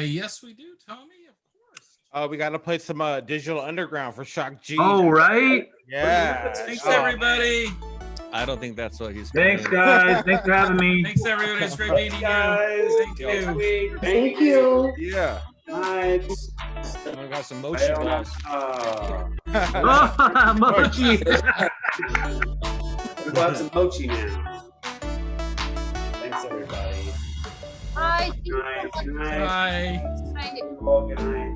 C: Yes, we do, Tommy. Of course.
B: We got to play some Digital Underground for Shock G.
D: Oh, right.
B: Yeah.
C: Thanks everybody.
H: I don't think that's what he's.
D: Thanks, guys. Thanks for having me.
C: Thanks, everybody. It's great meeting you.
A: Thank
C: you.
I: Thank you.
B: Yeah.
A: Nice.
H: I got some mochi balls.
D: Mochi.
A: We'll have some mochi now. Thanks, everybody.
F: Bye.
A: Good night.
C: Bye.
A: Good night.